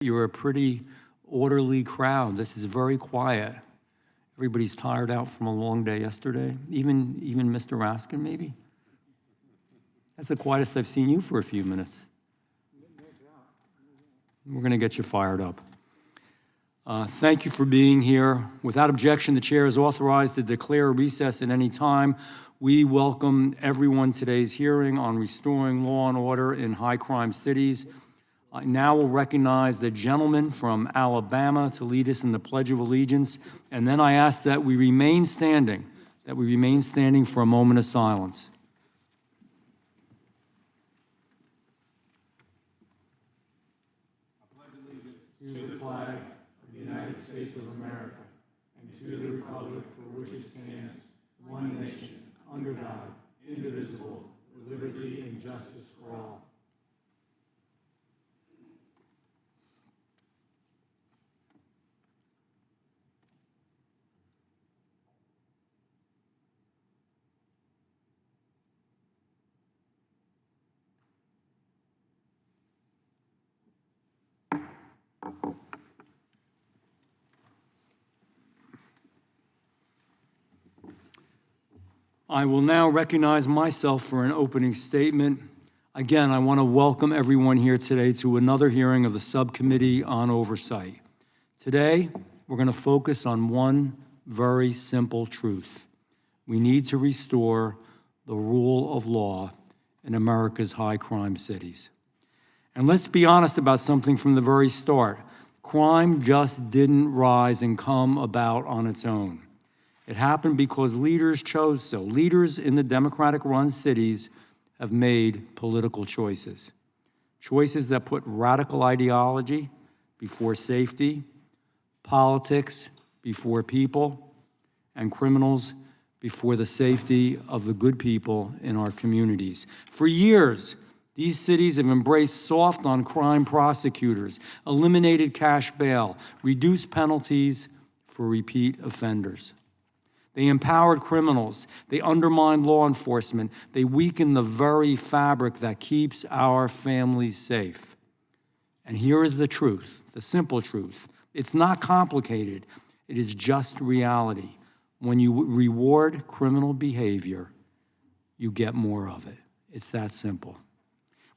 You're a pretty orderly crowd. This is very quiet. Everybody's tired out from a long day yesterday. Even Mr. Raskin, maybe? That's the quietest I've seen you for a few minutes. We're going to get you fired up. Thank you for being here. Without objection, the chair is authorized to declare a recess at any time. We welcome everyone to today's hearing on restoring law and order in high-crime cities. I now will recognize the gentleman from Alabama to lead us in the Pledge of Allegiance, and then I ask that we remain standing for a moment of silence. I pledge allegiance to the flag of the United States of America and to the republic for which it stands, one nation, under God, indivisible, with liberty and justice for all. I will now recognize myself for an opening statement. Again, I want to welcome everyone here today to another hearing of the Subcommittee on Oversight. Today, we're going to focus on one very simple truth. We need to restore the rule of law in America's high-crime cities. And let's be honest about something from the very start. Crime just didn't rise and come about on its own. It happened because leaders chose so. Leaders in the Democratic-run cities have made political choices. Choices that put radical ideology before safety, politics before people, and criminals before the safety of the good people in our communities. For years, these cities have embraced soft on crime prosecutors, eliminated cash bail, reduced penalties for repeat offenders. They empowered criminals. They undermined law enforcement. They weakened the very fabric that keeps our families safe. And here is the truth, the simple truth. It's not complicated. It is just reality. When you reward criminal behavior, you get more of it. It's that simple.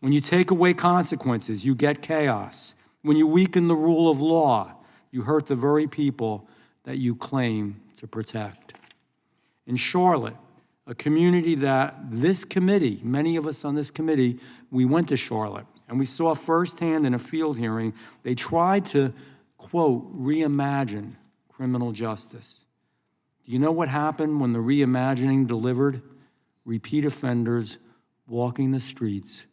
When you take away consequences, you get chaos. When you weaken the rule of law, you hurt the very people that you claim to protect. In Charlotte, a community that this committee, many of us on this committee, we went to Charlotte, and we saw firsthand in a field hearing, they tried to, quote, reimagine criminal justice. Do you know what happened when the reimagining delivered? Repeat offenders walking the streets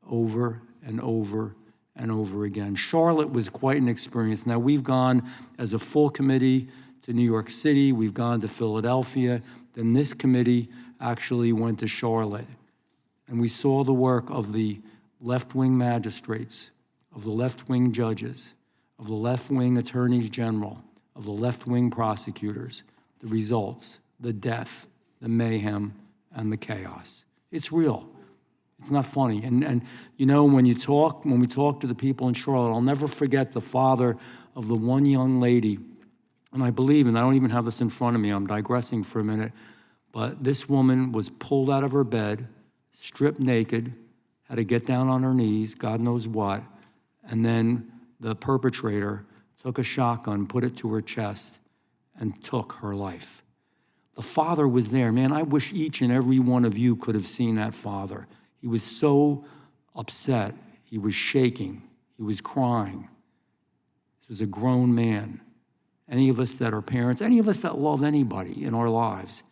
over and over and over again. Charlotte was quite an experience. Now, we've gone as a full committee to New York City, we've gone to Philadelphia, then this committee actually went to Charlotte. And we saw the work of the left-wing magistrates, of the left-wing judges, of the left-wing attorneys general, of the left-wing prosecutors, the results, the death, the mayhem, and the chaos. It's real. It's not funny. And you know, when we talk to the people in Charlotte, I'll never forget the father of the one young lady. And I believe, and I don't even have this in front of me, I'm digressing for a minute, but this woman was pulled out of her bed, stripped naked, had to get down on her knees, God knows what, and then the perpetrator took a shotgun, put it to her chest, and took her life. The father was there. Man, I wish each and every one of you could have seen that father. He was so upset. He was shaking. He was crying. This was a grown man. Any of us that are parents, any of us that love anybody in our lives,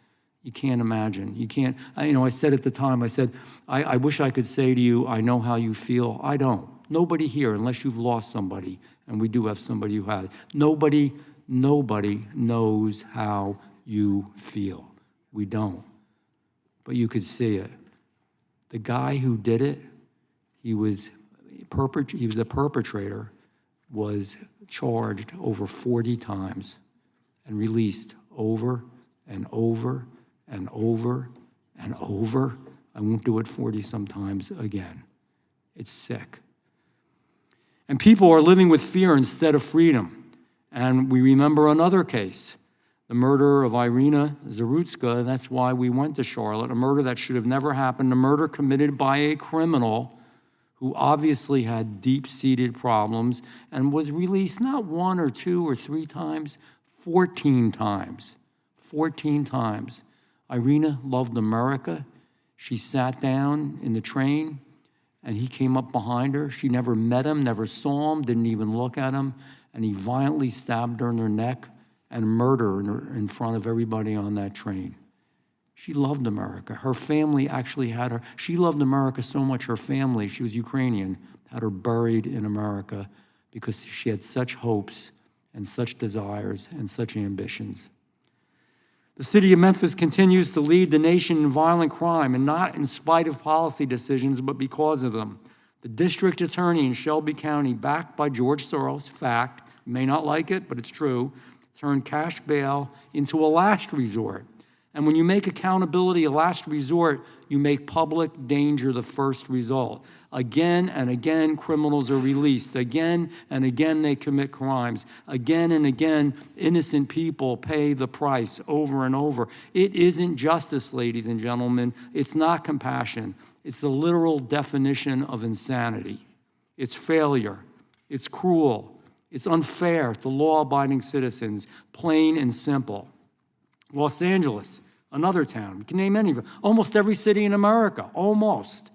you can't imagine. You can't, I said at the time, I said, I wish I could say to you, I know how you feel. I don't. Nobody here, unless you've lost somebody, and we do have somebody who has, nobody knows how you feel. We don't. But you could see it. The guy who did it, he was the perpetrator, was charged over 40 times and released over and over and over and over. I won't do it 40 sometimes again. It's sick. And people are living with fear instead of freedom. And we remember another case, the murder of Irina Zarutska. That's why we went to Charlotte, a murder that should have never happened, a murder committed by a criminal who obviously had deep-seated problems and was released not 1 or 2 or 3 times, 14 times. 14 times. Irina loved America. She sat down in the train, and he came up behind her. She never met him, never saw him, didn't even look at him, and he violently stabbed her in her neck and murdered her in front of everybody on that train. She loved America. Her family actually had her. She loved America so much, her family, she was Ukrainian, had her buried in America because she had such hopes and such desires and such ambitions. The city of Memphis continues to lead the nation in violent crime, and not in spite of policy decisions, but because of them. The district attorney in Shelby County, backed by George Soros, fact, you may not like it, but it's true, turned cash bail into a last resort. And when you make accountability a last resort, you make public danger the first result. Again and again, criminals are released. Again and again, they commit crimes. Again and again, innocent people pay the price over and over. It isn't justice, ladies and gentlemen. It's not compassion. It's the literal definition of insanity. It's failure. It's cruel. It's unfair to law-abiding citizens, plain and simple. Los Angeles, another town. We can name any of them. Almost every city in America, almost.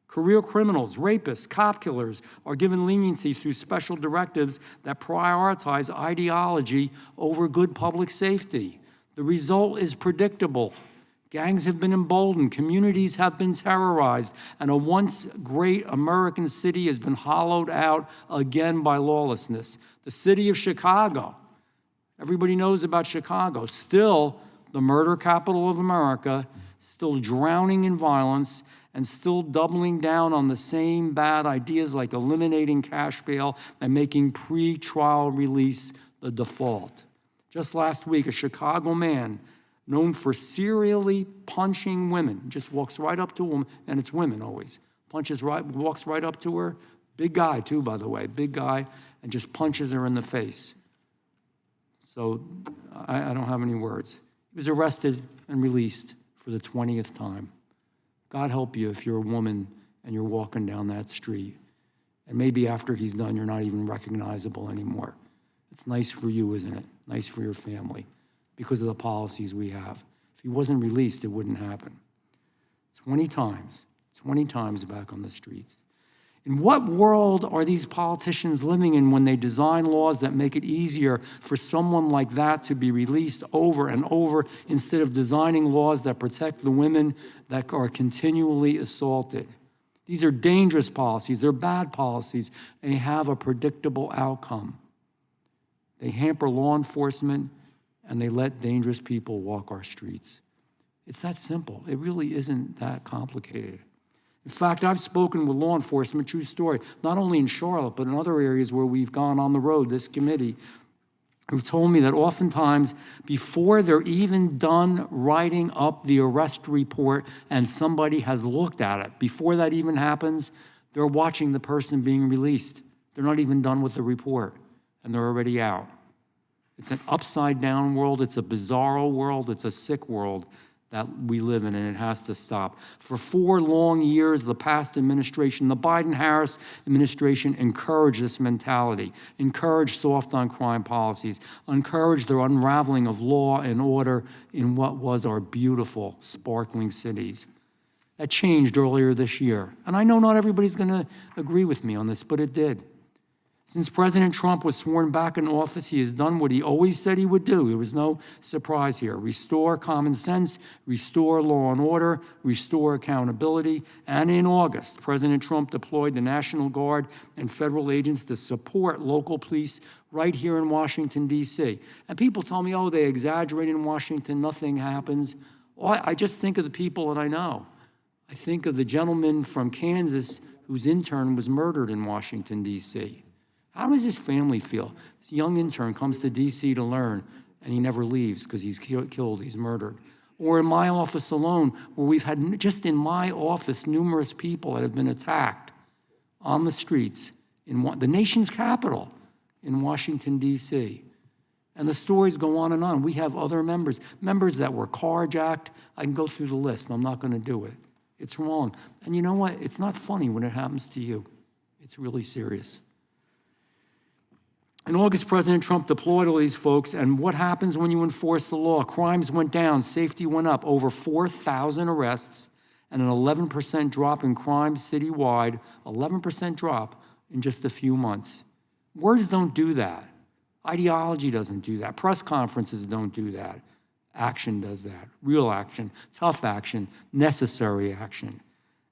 Career criminals, rapists, cop killers are given leniency through special directives that prioritize ideology over good public safety. The result is predictable. Gangs have been emboldened, communities have been terrorized, and a once great American city has been hollowed out again by lawlessness. The city of Chicago, everybody knows about Chicago, still the murder capital of America, still drowning in violence, and still doubling down on the same bad ideas like eliminating cash bail and making pre-trial release the default. Just last week, a Chicago man known for serially punching women, just walks right up to them, and it's women always, walks right up to her, big guy too, by the way, big guy, and just punches her in the face. So I don't have any words. He was arrested and released for the 20th time. God help you if you're a woman and you're walking down that street. And maybe after he's done, you're not even recognizable anymore. It's nice for you, isn't it? Nice for your family because of the policies we have. If he wasn't released, it wouldn't happen. 20 times back on the streets. In what world are these politicians living in when they design laws that make it easier for someone like that to be released over and over instead of designing laws that protect the women that are continually assaulted? These are dangerous policies. They're bad policies, and they have a predictable outcome. They hamper law enforcement, and they let dangerous people walk our streets. It's that simple. It really isn't that complicated. In fact, I've spoken with law enforcement, true story, not only in Charlotte, but in other areas where we've gone on the road, this committee, who've told me that oftentimes before they're even done writing up the arrest report and somebody has looked at it, before that even happens, they're watching the person being released. They're not even done with the report, and they're already out. It's an upside-down world. It's a bizarro world. It's a sick world that we live in, and it has to stop. For 4 long years, the past administration, the Biden-Harris administration, encouraged this mentality, encouraged soft-on-crime policies, encouraged the unraveling of law and order in what was our beautiful, sparkling cities. That changed earlier this year. And I know not everybody's gonna agree with me on this, but it did. Since President Trump was sworn back in office, he has done what he always said he would do. There was no surprise here. Restore common sense, restore law and order, restore accountability. And in August, President Trump deployed the National Guard and federal agents to support local police right here in Washington, D.C. And people tell me, oh, they exaggerate in Washington, nothing happens. Well, I just think of the people that I know. I think of the gentleman from Kansas whose intern was murdered in Washington, D.C. How does his family feel? This young intern comes to D.C. to learn, and he never leaves because he's killed, he's murdered. Or in my office alone, where we've had, just in my office, numerous people that have been attacked on the streets in the nation's capital, in Washington, D.C. And the stories go on and on. We have other members that were carjacked. I can go through the list. I'm not going to do it. It's wrong. And you know what? It's not funny when it happens to you. It's really serious. In August, President Trump deployed all these folks, and what happens when you enforce the law? Crimes went down, safety went up, over 4,000 arrests, and an 11% drop in crime citywide, 11% drop in just a few months. Words don't do that. Ideology doesn't do that. Press conferences don't do that. Action does that. Real action, tough action, necessary action.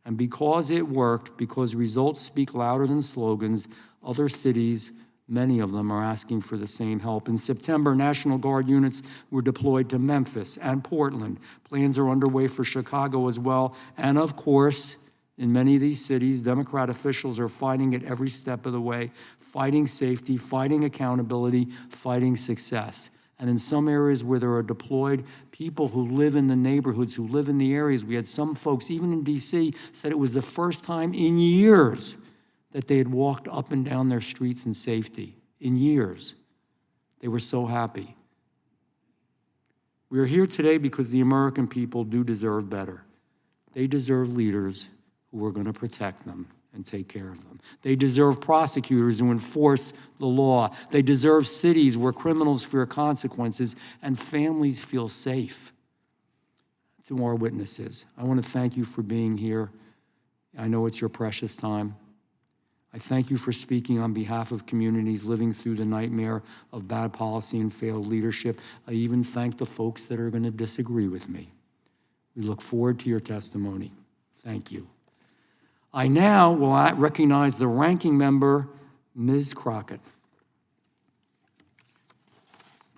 And because it worked, because results speak louder than slogans, other cities, many of them, are asking for the same help. In September, National Guard units were deployed to Memphis and Portland. Plans are underway for Chicago as well. And of course, in many of these cities, Democrat officials are fighting it every step of the way, fighting safety, fighting accountability, fighting success. And in some areas where there are deployed people who live in the neighborhoods, who live in the areas, we had some folks, even in D.C., said it was the first time in years that they had walked up and down their streets in safety. In years. They were so happy. We are here today because the American people do deserve better. They deserve leaders who are going to protect them and take care of them. They deserve prosecutors who enforce the law. They deserve cities where criminals fear consequences and families feel safe. To our witnesses, I want to thank you for being here. I know it's your precious time. I thank you for speaking on behalf of communities living through the nightmare of bad policy and failed leadership. I even thank the folks that are going to disagree with me. We look forward to your testimony. Thank you. I now will recognize the ranking member, Ms. Crockett.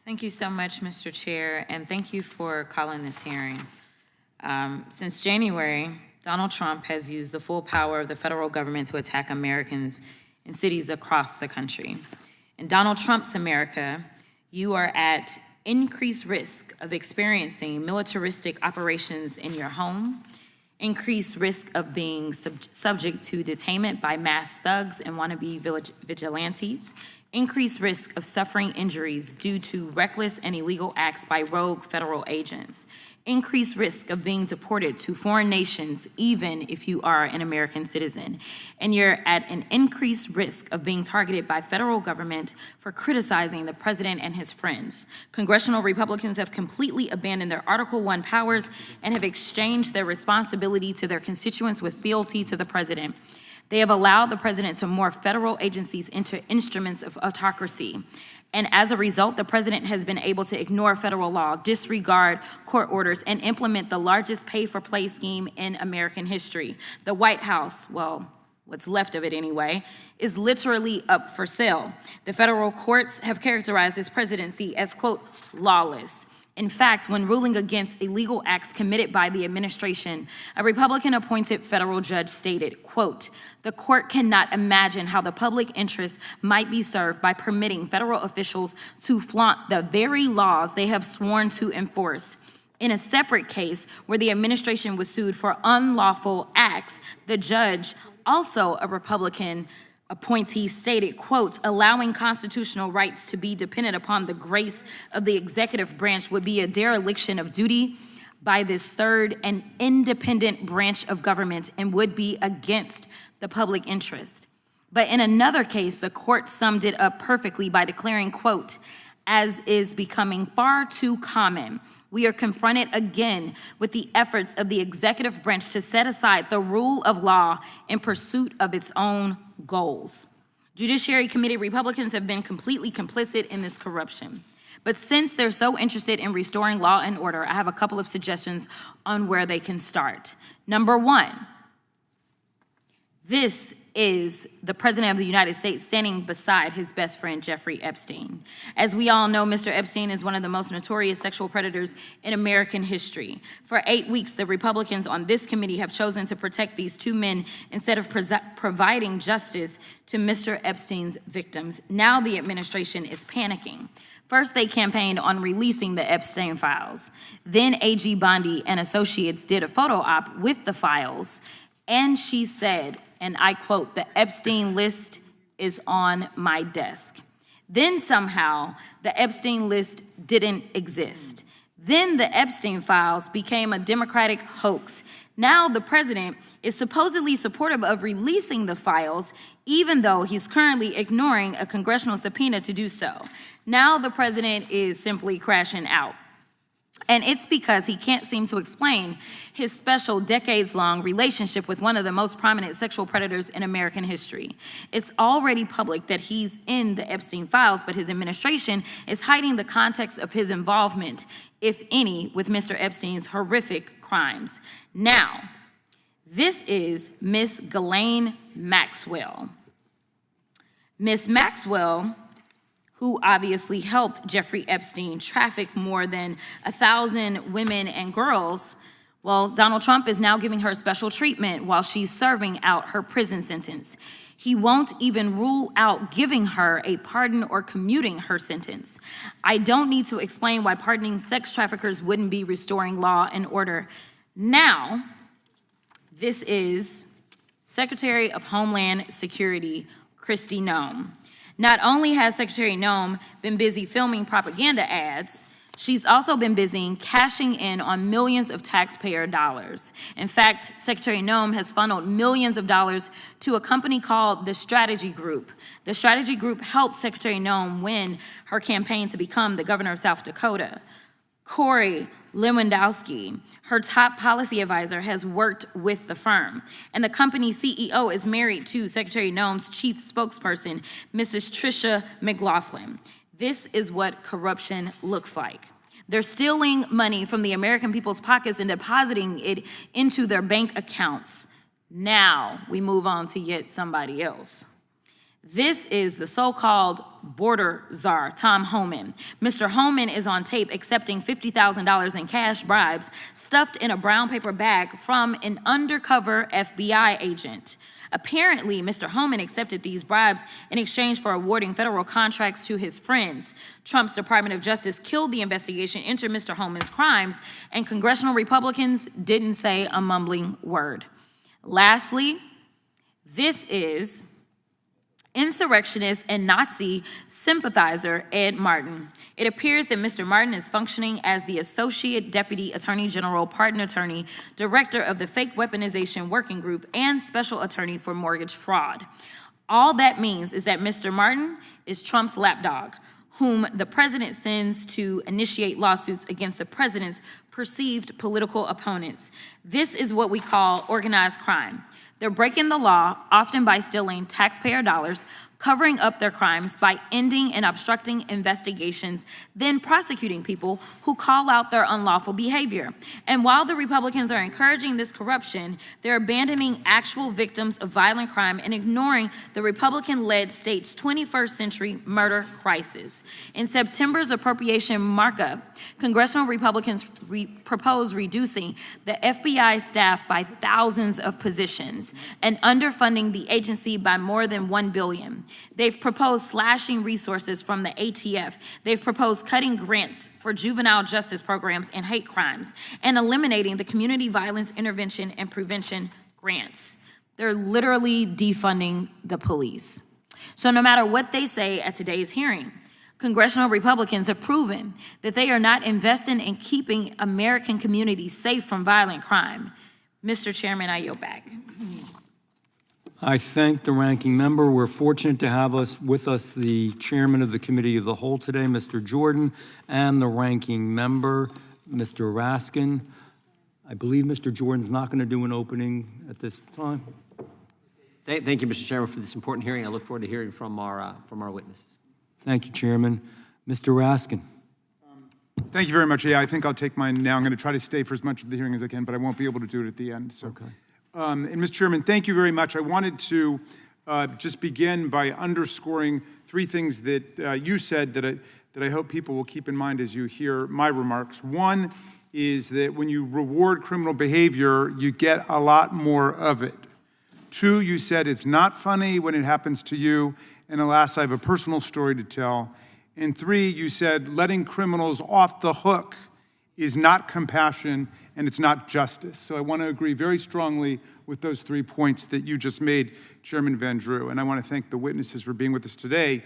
Thank you so much, Mr. Chair, and thank you for calling this hearing. Since January, Donald Trump has used the full power of the federal government to attack Americans in cities across the country. In Donald Trump's America, you are at increased risk of experiencing militaristic operations in your home, increased risk of being subject to detainment by mass thugs and wannabe vigilantes, increased risk of suffering injuries due to reckless and illegal acts by rogue federal agents, increased risk of being deported to foreign nations even if you are an American citizen, and you're at an increased risk of being targeted by federal government for criticizing the president and his friends. Congressional Republicans have completely abandoned their Article I powers and have exchanged their responsibility to their constituents with fealty to the president. They have allowed the president to morph federal agencies into instruments of autocracy. And as a result, the president has been able to ignore federal law, disregard court orders, and implement the largest pay-for-play scheme in American history. The White House, well, what's left of it anyway, is literally up for sale. The federal courts have characterized this presidency as, quote, lawless. In fact, when ruling against illegal acts committed by the administration, a Republican-appointed federal judge stated, quote, the court cannot imagine how the public interest might be served by permitting federal officials to flaunt the very laws they have sworn to enforce. In a separate case where the administration was sued for unlawful acts, the judge, also a Republican appointee, stated, quote, allowing constitutional rights to be dependent upon the grace of the executive branch would be a dereliction of duty by this third and independent branch of government and would be against the public interest. But in another case, the court summed it up perfectly by declaring, quote, as is becoming far too common, we are confronted again with the efforts of the executive branch to set aside the rule of law in pursuit of its own goals. Judiciary Committee Republicans have been completely complicit in this corruption. But since they're so interested in restoring law and order, I have a couple of suggestions on where they can start. Number one, this is the President of the United States standing beside his best friend, Jeffrey Epstein. As we all know, Mr. Epstein is one of the most notorious sexual predators in American history. For 8 weeks, the Republicans on this committee have chosen to protect these two men instead of providing justice to Mr. Epstein's victims. Now the administration is panicking. First, they campaigned on releasing the Epstein files. Then AG Bondi and Associates did a photo op with the files, and she said, and I quote, the Epstein list is on my desk. Then somehow the Epstein list didn't exist. Then the Epstein files became a Democratic hoax. Now the president is supposedly supportive of releasing the files, even though he's currently ignoring a congressional subpoena to do so. Now the president is simply crashing out. And it's because he can't seem to explain his special decades-long relationship with one of the most prominent sexual predators in American history. It's already public that he's in the Epstein files, but his administration is hiding the context of his involvement, if any, with Mr. Epstein's horrific crimes. Now, this is Miss Ghislaine Maxwell. Miss Maxwell, who obviously helped Jeffrey Epstein traffic more than 1,000 women and girls, well, Donald Trump is now giving her special treatment while she's serving out her prison sentence. He won't even rule out giving her a pardon or commuting her sentence. I don't need to explain why pardoning sex traffickers wouldn't be restoring law and order. Now, this is Secretary of Homeland Security, Kristi Noem. Not only has Secretary Noem been busy filming propaganda ads, she's also been busy cashing in on millions of taxpayer dollars. In fact, Secretary Noem has funneled millions of dollars to a company called the Strategy Group. The Strategy Group helped Secretary Noem win her campaign to become the governor of South Dakota. Corey Lewandowski, her top policy advisor, has worked with the firm. And the company's CEO is married to Secretary Noem's chief spokesperson, Mrs. Tricia McLaughlin. This is what corruption looks like. They're stealing money from the American people's pockets and depositing it into their bank accounts. Now we move on to yet somebody else. This is the so-called border czar, Tom Homan. Mr. Homan is on tape accepting $50,000 in cash bribes stuffed in a brown paper bag from an undercover FBI agent. Apparently, Mr. Homan accepted these bribes in exchange for awarding federal contracts to his friends. Trump's Department of Justice killed the investigation into Mr. Homan's crimes, and congressional Republicans didn't say a mumbling word. Lastly, this is insurrectionist and Nazi sympathizer Ed Martin. It appears that Mr. Martin is functioning as the Associate Deputy Attorney General, Pardon Attorney, Director of the Fake Weaponization Working Group, and Special Attorney for Mortgage Fraud. All that means is that Mr. Martin is Trump's lapdog, whom the president sends to initiate lawsuits against the president's perceived political opponents. This is what we call organized crime. They're breaking the law, often by stealing taxpayer dollars, covering up their crimes by ending and obstructing investigations, then prosecuting people who call out their unlawful behavior. And while the Republicans are encouraging this corruption, they're abandoning actual victims of violent crime and ignoring the Republican-led state's 21st century murder crisis. In September's appropriation markup, congressional Republicans proposed reducing the FBI staff by thousands of positions and underfunding the agency by more than $1 billion. They've proposed slashing resources from the ATF. They've proposed cutting grants for juvenile justice programs and hate crimes and eliminating the community violence intervention and prevention grants. They're literally defunding the police. So no matter what they say at today's hearing, congressional Republicans have proven that they are not investing in keeping American communities safe from violent crime. Mr. Chairman, I yield back. I thank the ranking member. We're fortunate to have with us the chairman of the Committee of the Whole today, Mr. Jordan, and the ranking member, Mr. Raskin. I believe Mr. Jordan's not going to do an opening at this time. Thank you, Mr. Chairman, for this important hearing. I look forward to hearing from our witnesses. Thank you, Chairman. Mr. Raskin. Thank you very much. Yeah, I think I'll take mine now. I'm going to try to stay for as much of the hearing as I can, but I won't be able to do it at the end. So. Okay. And Mr. Chairman, thank you very much. I wanted to just begin by underscoring three things that you said that I hope people will keep in mind as you hear my remarks. One is that when you reward criminal behavior, you get a lot more of it. Two, you said it's not funny when it happens to you. And alas, I have a personal story to tell. And three, you said letting criminals off the hook is not compassion, and it's not justice. So I want to agree very strongly with those 3 points that you just made, Chairman Van Drew, and I want to thank the witnesses for being with us today.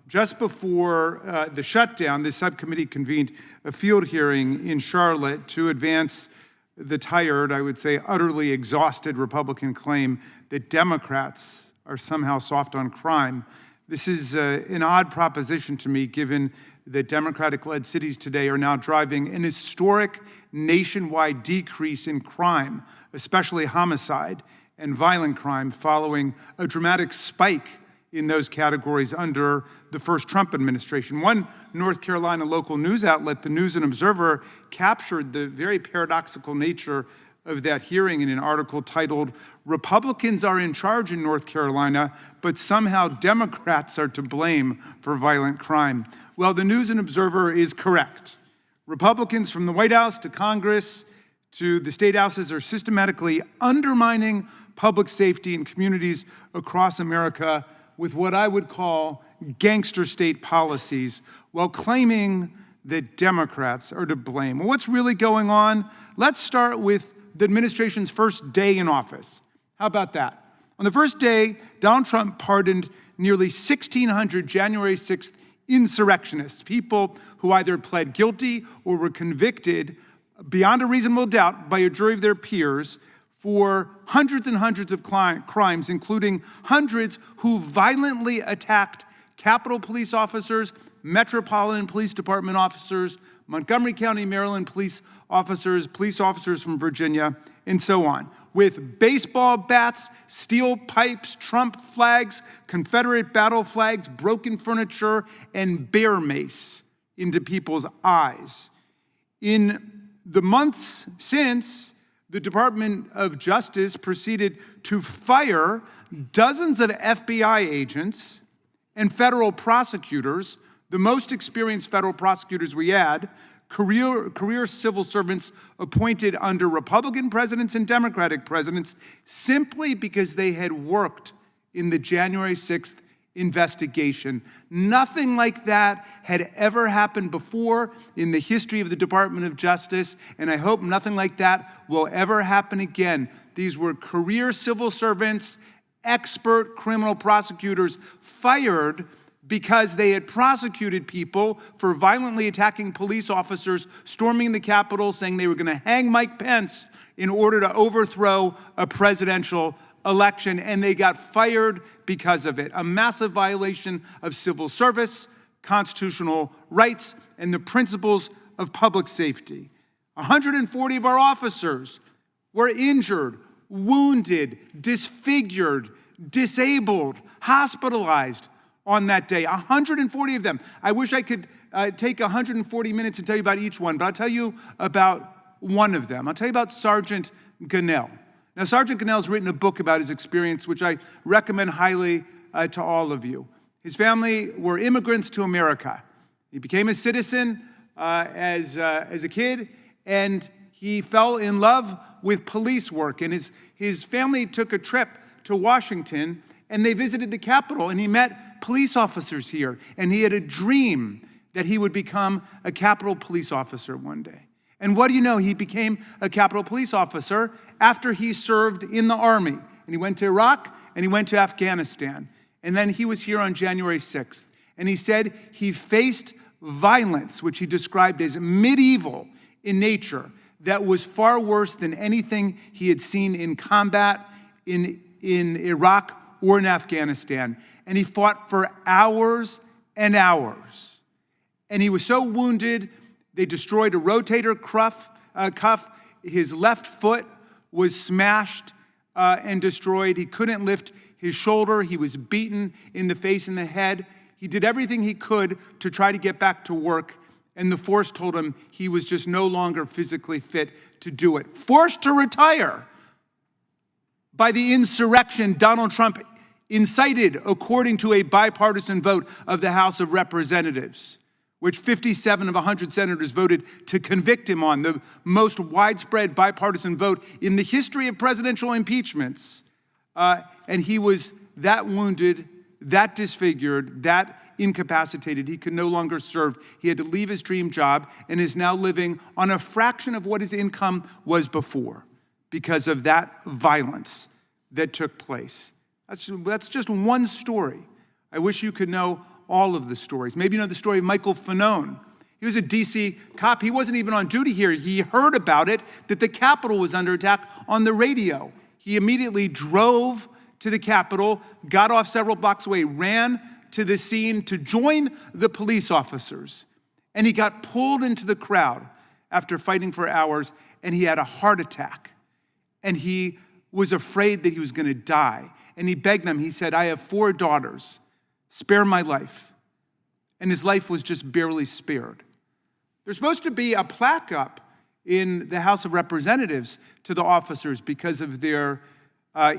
Just before the shutdown, the subcommittee convened a field hearing in Charlotte to advance the tired, I would say utterly exhausted Republican claim that Democrats are somehow soft on crime. This is an odd proposition to me, given that Democratic-led cities today are now driving an historic nationwide decrease in crime, especially homicide and violent crime, following a dramatic spike in those categories under the first Trump administration. One North Carolina local news outlet, the News and Observer, captured the very paradoxical nature of that hearing in an article titled, "Republicans are in charge in North Carolina, but somehow Democrats are to blame for violent crime." Well, the News and Observer is correct. Republicans from the White House to Congress to the state houses are systematically undermining public safety in communities across America with what I would call gangster state policies, while claiming that Democrats are to blame. Well, what's really going on? Let's start with the administration's first day in office. How about that? On the first day, Donald Trump pardoned nearly 1,600 January 6th insurrectionists, people who either pled guilty or were convicted beyond a reasonable doubt by a jury of their peers for hundreds and hundreds of crimes, including hundreds who violently attacked Capitol Police officers, Metropolitan Police Department officers, Montgomery County, Maryland police officers from Virginia, and so on, with baseball bats, steel pipes, Trump flags, Confederate battle flags, broken furniture, and bear mace into people's eyes. In the months since, the Department of Justice proceeded to fire dozens of FBI agents and federal prosecutors, the most experienced federal prosecutors we had, career civil servants appointed under Republican presidents and Democratic presidents, simply because they had worked in the January 6th investigation. Nothing like that had ever happened before in the history of the Department of Justice, and I hope nothing like that will ever happen again. These were career civil servants, expert criminal prosecutors fired because they had prosecuted people for violently attacking police officers, storming the Capitol, saying they were going to hang Mike Pence in order to overthrow a presidential election, and they got fired because of it. A massive violation of civil service, constitutional rights, and the principles of public safety. 140 of our officers were injured, wounded, disfigured, disabled, hospitalized on that day. 140 of them. I wish I could take 140 minutes and tell you about each one, but I'll tell you about one of them. I'll tell you about Sergeant Ohnell. Now, Sergeant Ohnell's written a book about his experience, which I recommend highly to all of you. His family were immigrants to America. He became a citizen as a kid, and he fell in love with police work. And his family took a trip to Washington, and they visited the Capitol, and he met police officers here. And he had a dream that he would become a Capitol police officer one day. And what do you know? He became a Capitol police officer after he served in the Army. And he went to Iraq, and he went to Afghanistan. And then he was here on January 6th. And he said he faced violence, which he described as medieval in nature, that was far worse than anything he had seen in combat in Iraq or in Afghanistan. And he fought for hours and hours. And he was so wounded, they destroyed a rotator cuff. His left foot was smashed and destroyed. He couldn't lift his shoulder. He was beaten in the face and the head. He did everything he could to try to get back to work, and the force told him he was just no longer physically fit to do it. Forced to retire by the insurrection Donald Trump incited, according to a bipartisan vote of the House of Representatives, which 57 of 100 senators voted to convict him on, the most widespread bipartisan vote in the history of presidential impeachments. And he was that wounded, that disfigured, that incapacitated. He could no longer serve. He had to leave his dream job and is now living on a fraction of what his income was before because of that violence that took place. That's just one story. I wish you could know all of the stories. Maybe you know the story of Michael Fanone. He was a DC cop. He wasn't even on duty here. He heard about it, that the Capitol was under attack on the radio. He immediately drove to the Capitol, got off several blocks away, ran to the scene to join the police officers. And he got pulled into the crowd after fighting for hours, and he had a heart attack. And he was afraid that he was going to die. And he begged them. He said, "I have 4 daughters. Spare my life." And his life was just barely spared. There's supposed to be a plaque up in the House of Representatives to the officers because of their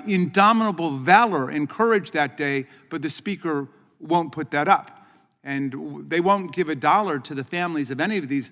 indomitable valor and courage that day, but the Speaker won't put that up. And they won't give $1 to the families of any of these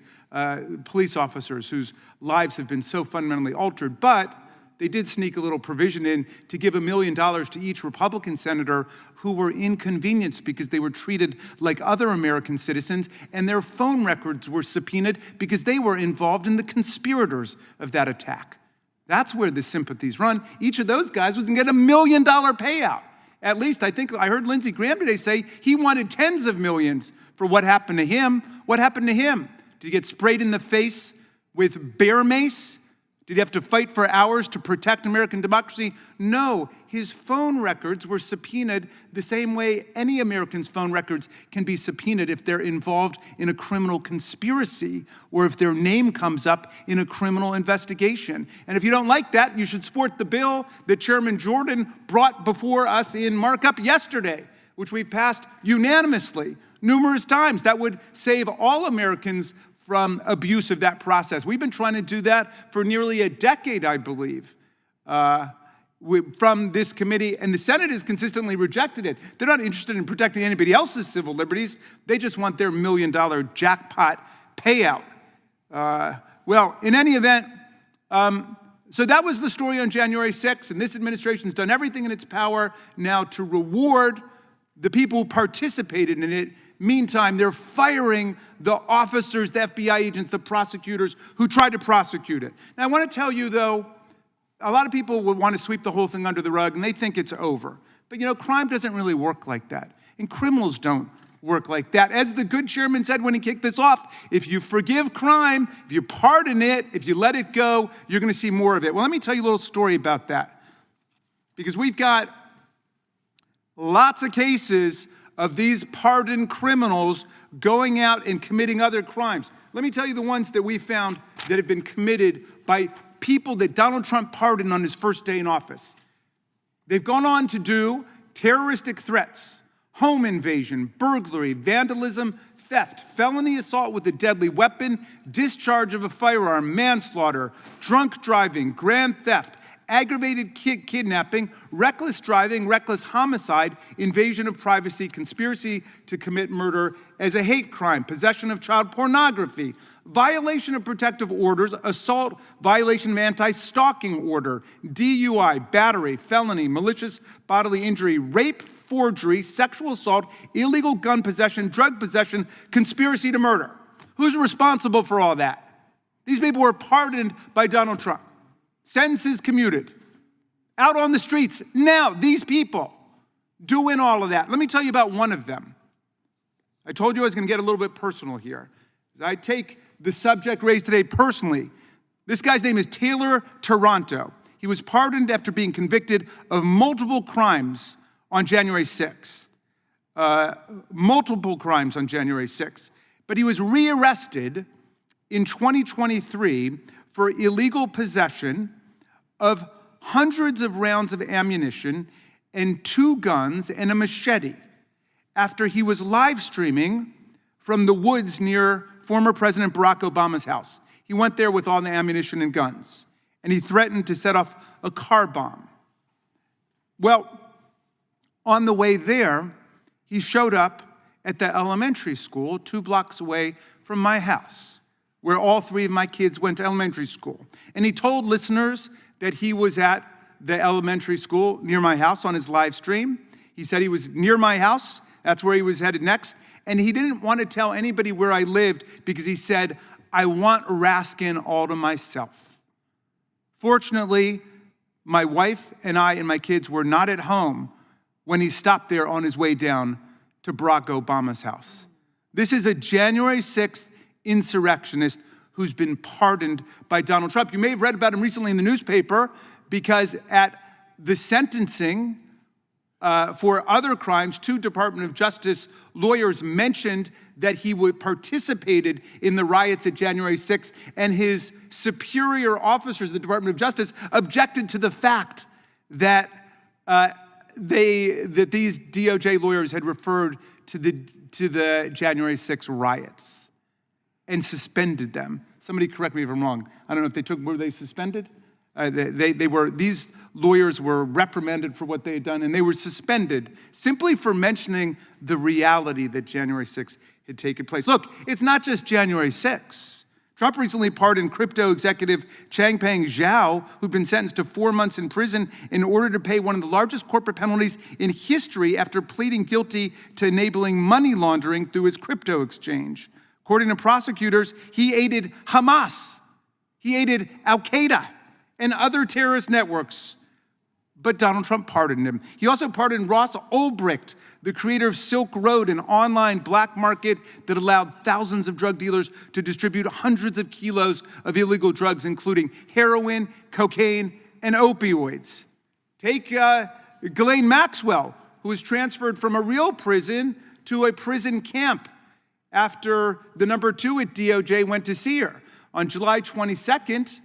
police officers whose lives have been so fundamentally altered. But they did sneak a little provision in to give $1 million to each Republican senator who were inconvenienced because they were treated like other American citizens, and their phone records were subpoenaed because they were involved in the conspirators of that attack. That's where the sympathies run. Each of those guys was going to get $1 million payout. At least, I think I heard Lindsey Graham today say he wanted tens of millions for what happened to him. What happened to him? Did he get sprayed in the face with bear mace? Did he have to fight for hours to protect American democracy? No, his phone records were subpoenaed the same way any American's phone records can be subpoenaed if they're involved in a criminal conspiracy or if their name comes up in a criminal investigation. And if you don't like that, you should support the bill that Chairman Jordan brought before us in markup yesterday, which we passed unanimously numerous times. That would save all Americans from abuse of that process. We've been trying to do that for nearly a decade, I believe, from this committee, and the Senate has consistently rejected it. They're not interested in protecting anybody else's civil liberties. They just want their $1 million jackpot payout. Well, in any event, so that was the story on January 6th, and this administration's done everything in its power now to reward the people who participated in it. Meantime, they're firing the officers, the FBI agents, the prosecutors who tried to prosecute it. Now, I want to tell you, though, a lot of people would want to sweep the whole thing under the rug, and they think it's over. But, you know, crime doesn't really work like that, and criminals don't work like that. As the good chairman said when he kicked this off, if you forgive crime, if you pardon it, if you let it go, you're going to see more of it. Well, let me tell you a little story about that, because we've got lots of cases of these pardoned criminals going out and committing other crimes. Let me tell you the ones that we found that have been committed by people that Donald Trump pardoned on his first day in office. They've gone on to do terroristic threats, home invasion, burglary, vandalism, theft, felony assault with a deadly weapon, discharge of a firearm, manslaughter, drunk driving, grand theft, aggravated kidnapping, reckless driving, reckless homicide, invasion of privacy, conspiracy to commit murder as a hate crime, possession of child pornography, violation of protective orders, assault, violation of anti-stalking order, DUI, battery, felony, malicious bodily injury, rape, forgery, sexual assault, illegal gun possession, drug possession, conspiracy to murder. Who's responsible for all that? These people were pardoned by Donald Trump. Sentences commuted. Out on the streets. Now, these people doing all of that. Let me tell you about one of them. I told you I was going to get a little bit personal here. I take the subject raised today personally. This guy's name is Taylor Taranto. He was pardoned after being convicted of multiple crimes on January 6th. Multiple crimes on January 6th. But he was rearrested in 2023 for illegal possession of hundreds of rounds of ammunition and 2 guns and a machete after he was live streaming from the woods near former President Barack Obama's house. He went there with all the ammunition and guns, and he threatened to set off a car bomb. Well, on the way there, he showed up at the elementary school 2 blocks away from my house, where all 3 of my kids went to elementary school. And he told listeners that he was at the elementary school near my house on his live stream. He said he was near my house, That's where he was headed next. And he didn't want to tell anybody where I lived because he said, I want Raskin all to myself. Fortunately, my wife and I and my kids were not at home when he stopped there on his way down to Barack Obama's house. This is a January 6th insurrectionist who's been pardoned by Donald Trump. You may have read about him recently in the newspaper because at the sentencing for other crimes, 2 Department of Justice lawyers mentioned that he participated in the riots at January 6th, and his superior officers of the Department of Justice objected to the fact that these DOJ lawyers had referred to the January 6th riots and suspended them. Somebody correct me if I'm wrong. I don't know if were they suspended? These lawyers were reprimanded for what they had done, and they were suspended simply for mentioning the reality that January 6th had taken place. Look, it's not just January 6th. Trump recently pardoned crypto executive Changpeng Zhao, who'd been sentenced to 4 months in prison in order to pay one of the largest corporate penalties in history after pleading guilty to enabling money laundering through his crypto exchange. According to prosecutors, he aided Hamas, he aided Al-Qaeda, and other terrorist networks, but Donald Trump pardoned him. He also pardoned Ross Ulbricht, the creator of Silk Road, an online black market that allowed thousands of drug dealers to distribute hundreds of kilos of illegal drugs, including heroin, cocaine, and opioids. Take Ghislaine Maxwell, who was transferred from a real prison to a prison camp after the number 2 at DOJ went to see her. On July 22nd,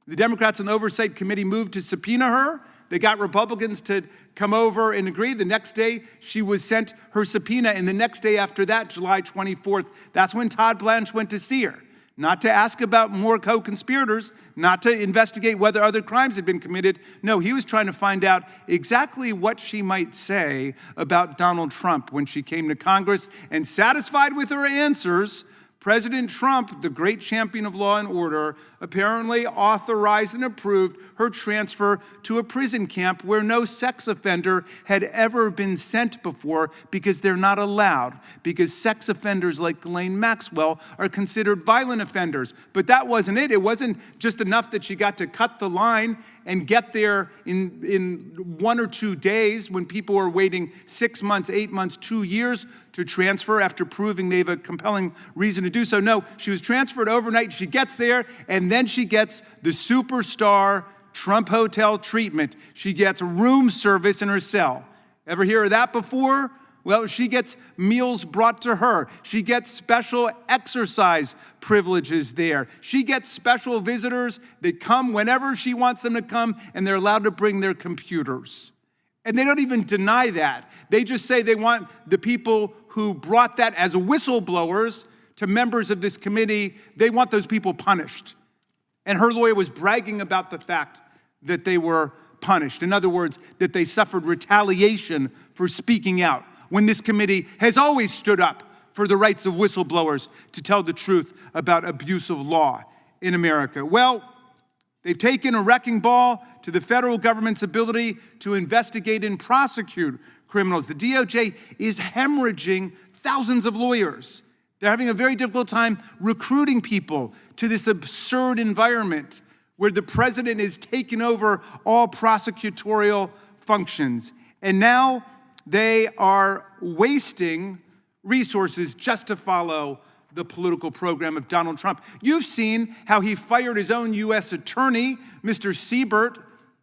the Democrats on the Oversight Committee moved to subpoena her. They got Republicans to come over and agree. The next day, she was sent her subpoena, and the next day after that, July 24th, that's when Todd Blanche went to see her. Not to ask about more co-conspirators, not to investigate whether other crimes had been committed. No, he was trying to find out exactly what she might say about Donald Trump when she came to Congress, and satisfied with her answers, President Trump, the great champion of law and order, apparently authorized and approved her transfer to a prison camp where no sex offender had ever been sent before, because they're not allowed, because sex offenders like Ghislaine Maxwell are considered violent offenders. But that wasn't it. It wasn't just enough that she got to cut the line and get there in 1 or 2 days when people were waiting 6 months, 8 months, 2 years to transfer after proving they have a compelling reason to do so. No, she was transferred overnight. She gets there, and then she gets the superstar Trump Hotel treatment. She gets room service in her cell. Ever hear of that before? Well, she gets meals brought to her. She gets special exercise privileges there. She gets special visitors that come whenever she wants them to come, and they're allowed to bring their computers. And they don't even deny that. They just say they want the people who brought that as whistleblowers to members of this committee, they want those people punished. And her lawyer was bragging about the fact that they were punished. In other words, that they suffered retaliation for speaking out, when this committee has always stood up for the rights of whistleblowers to tell the truth about abuse of law in America. Well, they've taken a wrecking ball to the federal government's ability to investigate and prosecute criminals. The DOJ is hemorrhaging thousands of lawyers. They're having a very difficult time recruiting people to this absurd environment where the president is taking over all prosecutorial functions. And now they are wasting resources just to follow the political program of Donald Trump. You've seen how he fired his own U.S. attorney, Mr. Siebert,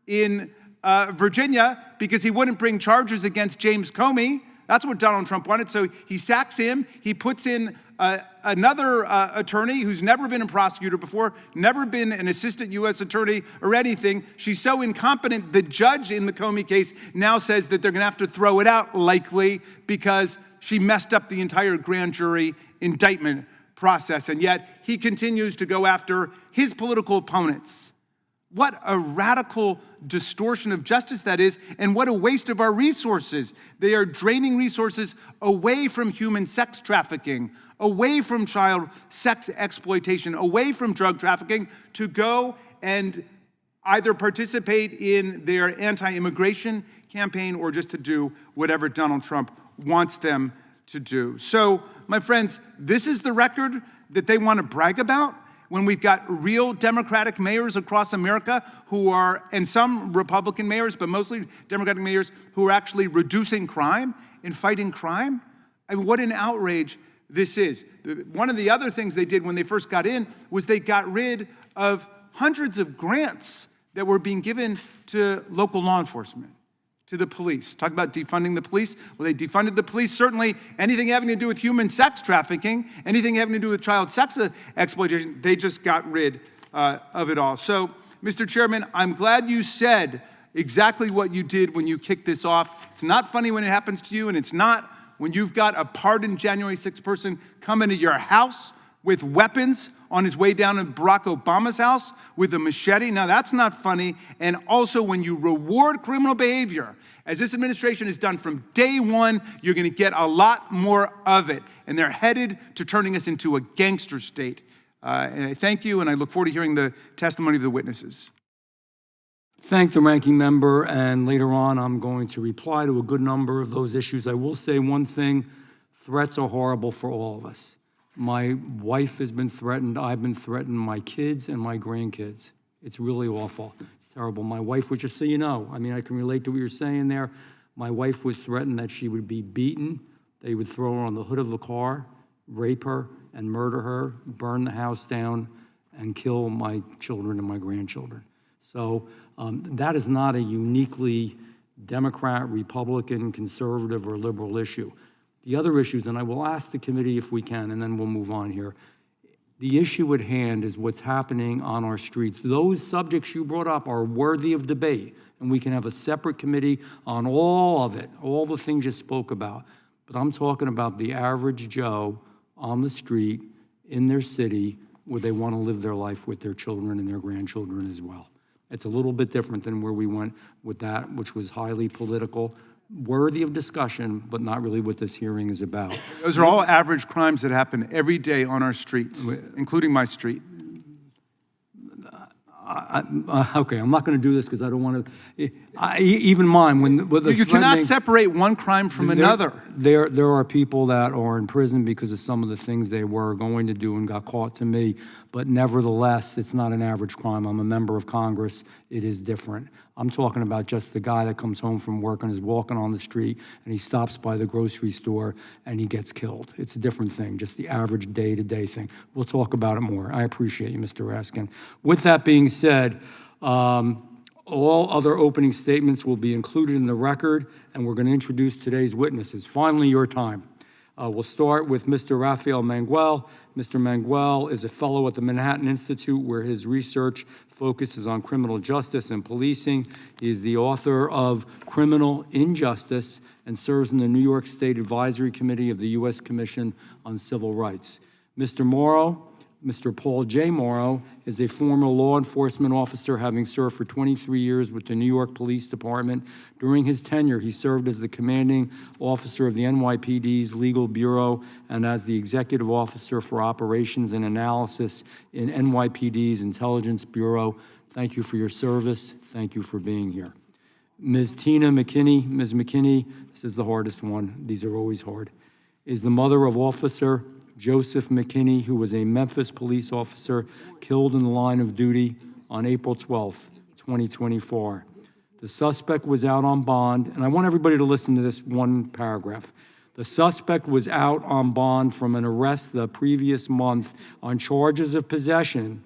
in Virginia because he wouldn't bring charges against James Comey. That's what Donald Trump wanted. So he sacks him. He puts in another attorney who's never been a prosecutor before, never been an assistant U.S. attorney or anything. She's so incompetent, the judge in the Comey case now says that they're going to have to throw it out, likely, because she messed up the entire grand jury indictment process. And yet he continues to go after his political opponents. What a radical distortion of justice that is, and what a waste of our resources. They are draining resources away from human sex trafficking, away from child sex exploitation, away from drug trafficking, to go and either participate in their anti-immigration campaign or just to do whatever Donald Trump wants them to do. So, my friends, this is the record that they want to brag about when we've got real Democratic mayors across America who are, and some Republican mayors, but mostly Democratic mayors, who are actually reducing crime and fighting crime. I mean, what an outrage this is. One of the other things they did when they first got in was they got rid of hundreds of grants that were being given to local law enforcement, to the police. Talk about defunding the police. Well, they defunded the police. Certainly anything having to do with human sex trafficking, anything having to do with child sex exploitation, they just got rid of it all. So, Mr. Chairman, I'm glad you said exactly what you did when you kicked this off. It's not funny when it happens to you, and it's not when you've got a pardoned January 6th person come into your house with weapons on his way down to Barack Obama's house with a machete. Now, that's not funny. And also, when you reward criminal behavior, as this administration has done from day one, you're going to get a lot more of it. And they're headed to turning us into a gangster state. And I thank you, and I look forward to hearing the testimony of the witnesses. Thank the ranking member, and later on I'm going to reply to a good number of those issues. I will say one thing, threats are horrible for all of us. My wife has been threatened, I've been threatened, my kids and my grandkids. It's really awful, it's terrible. My wife was, just so you know, I mean, I can relate to what you're saying there. My wife was threatened that she would be beaten, they would throw her on the hood of the car, rape her and murder her, burn the house down, and kill my children and my grandchildren. So that is not a uniquely Democrat, Republican, conservative, or liberal issue. The other issues, and I will ask the committee if we can, and then we'll move on here. The issue at hand is what's happening on our streets. Those subjects you brought up are worthy of debate, and we can have a separate committee on all of it, all the things you spoke about. But I'm talking about the average Joe on the street in their city where they want to live their life with their children and their grandchildren as well. It's a little bit different than where we went with that, which was highly political, worthy of discussion, but not really what this hearing is about. Those are all average crimes that happen every day on our streets, including my street. Okay, I'm not going to do this because I don't want to. Even mine, You cannot separate one crime from another. There are people that are in prison because of some of the things they were going to do and got caught to me, but nevertheless, it's not an average crime. I'm a member of Congress. It is different. I'm talking about just the guy that comes home from work and is walking on the street and he stops by the grocery store and he gets killed. It's a different thing, just the average day-to-day thing. We'll talk about it more. I appreciate you, Mr. Raskin. With that being said, all other opening statements will be included in the record, and we're going to introduce today's witnesses. Finally, your time. We'll start with Mr. Rafael Mangual. Mr. Mangual is a fellow at the Manhattan Institute, where his research focuses on criminal justice and policing. He is the author of Criminal Injustice and serves in the New York State Advisory Committee of the U.S. Commission on Civil Rights. Mr. Mauro, Mr. Paul J. Mauro, is a former law enforcement officer, having served for 23 years with the New York Police Department. During his tenure, he served as the commanding officer of the NYPD's Legal Bureau and as the executive officer for operations and analysis in NYPD's Intelligence Bureau. Thank you for your service. Thank you for being here. Ms. Tina McKinney. Ms. McKinney, this is the hardest one. These are always hard. Is the mother of Officer Joseph McKinney, who was a Memphis police officer killed in the line of duty on April 12th, 2024. The suspect was out on bond, and I want everybody to listen to this one paragraph. The suspect was out on bond from an arrest the previous month on charges of possession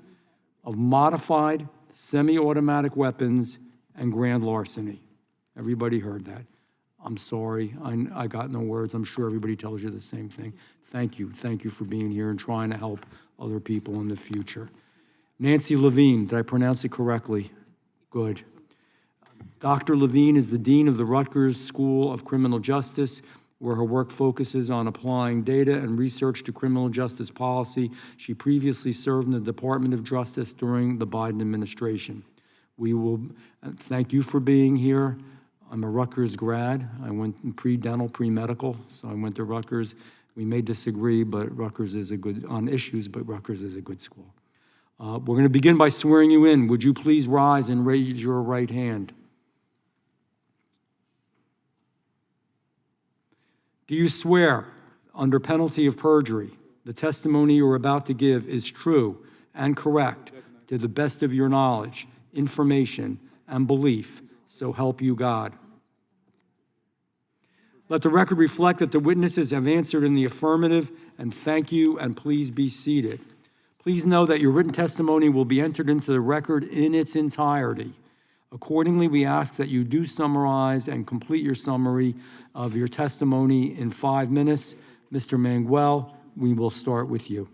of modified semi-automatic weapons and grand larceny. Everybody heard that. I'm sorry, I got no words. I'm sure everybody tells you the same thing. Thank you for being here and trying to help other people in the future. Nancy Levine, did I pronounce it correctly? Good. Dr. Levine is the Dean of the Rutgers School of Criminal Justice, where her work focuses on applying data and research to criminal justice policy. She previously served in the Department of Justice during the Biden administration. We will thank you for being here. I'm a Rutgers grad. I went pre-dental, pre-medical, so I went to Rutgers. We may disagree, but Rutgers is on issues, but Rutgers is a good school. We're going to begin by swearing you in. Would you please rise and raise your right hand? Do you swear under penalty of perjury, the testimony you are about to give is true and correct to the best of your knowledge, information, and belief, so help you God. Let the record reflect that the witnesses have answered in the affirmative, and thank you, and please be seated. Please know that your written testimony will be entered into the record in its entirety. Accordingly, we ask that you do summarize and complete your summary of your testimony in 5 minutes. Mr. Mangual, we will start with you.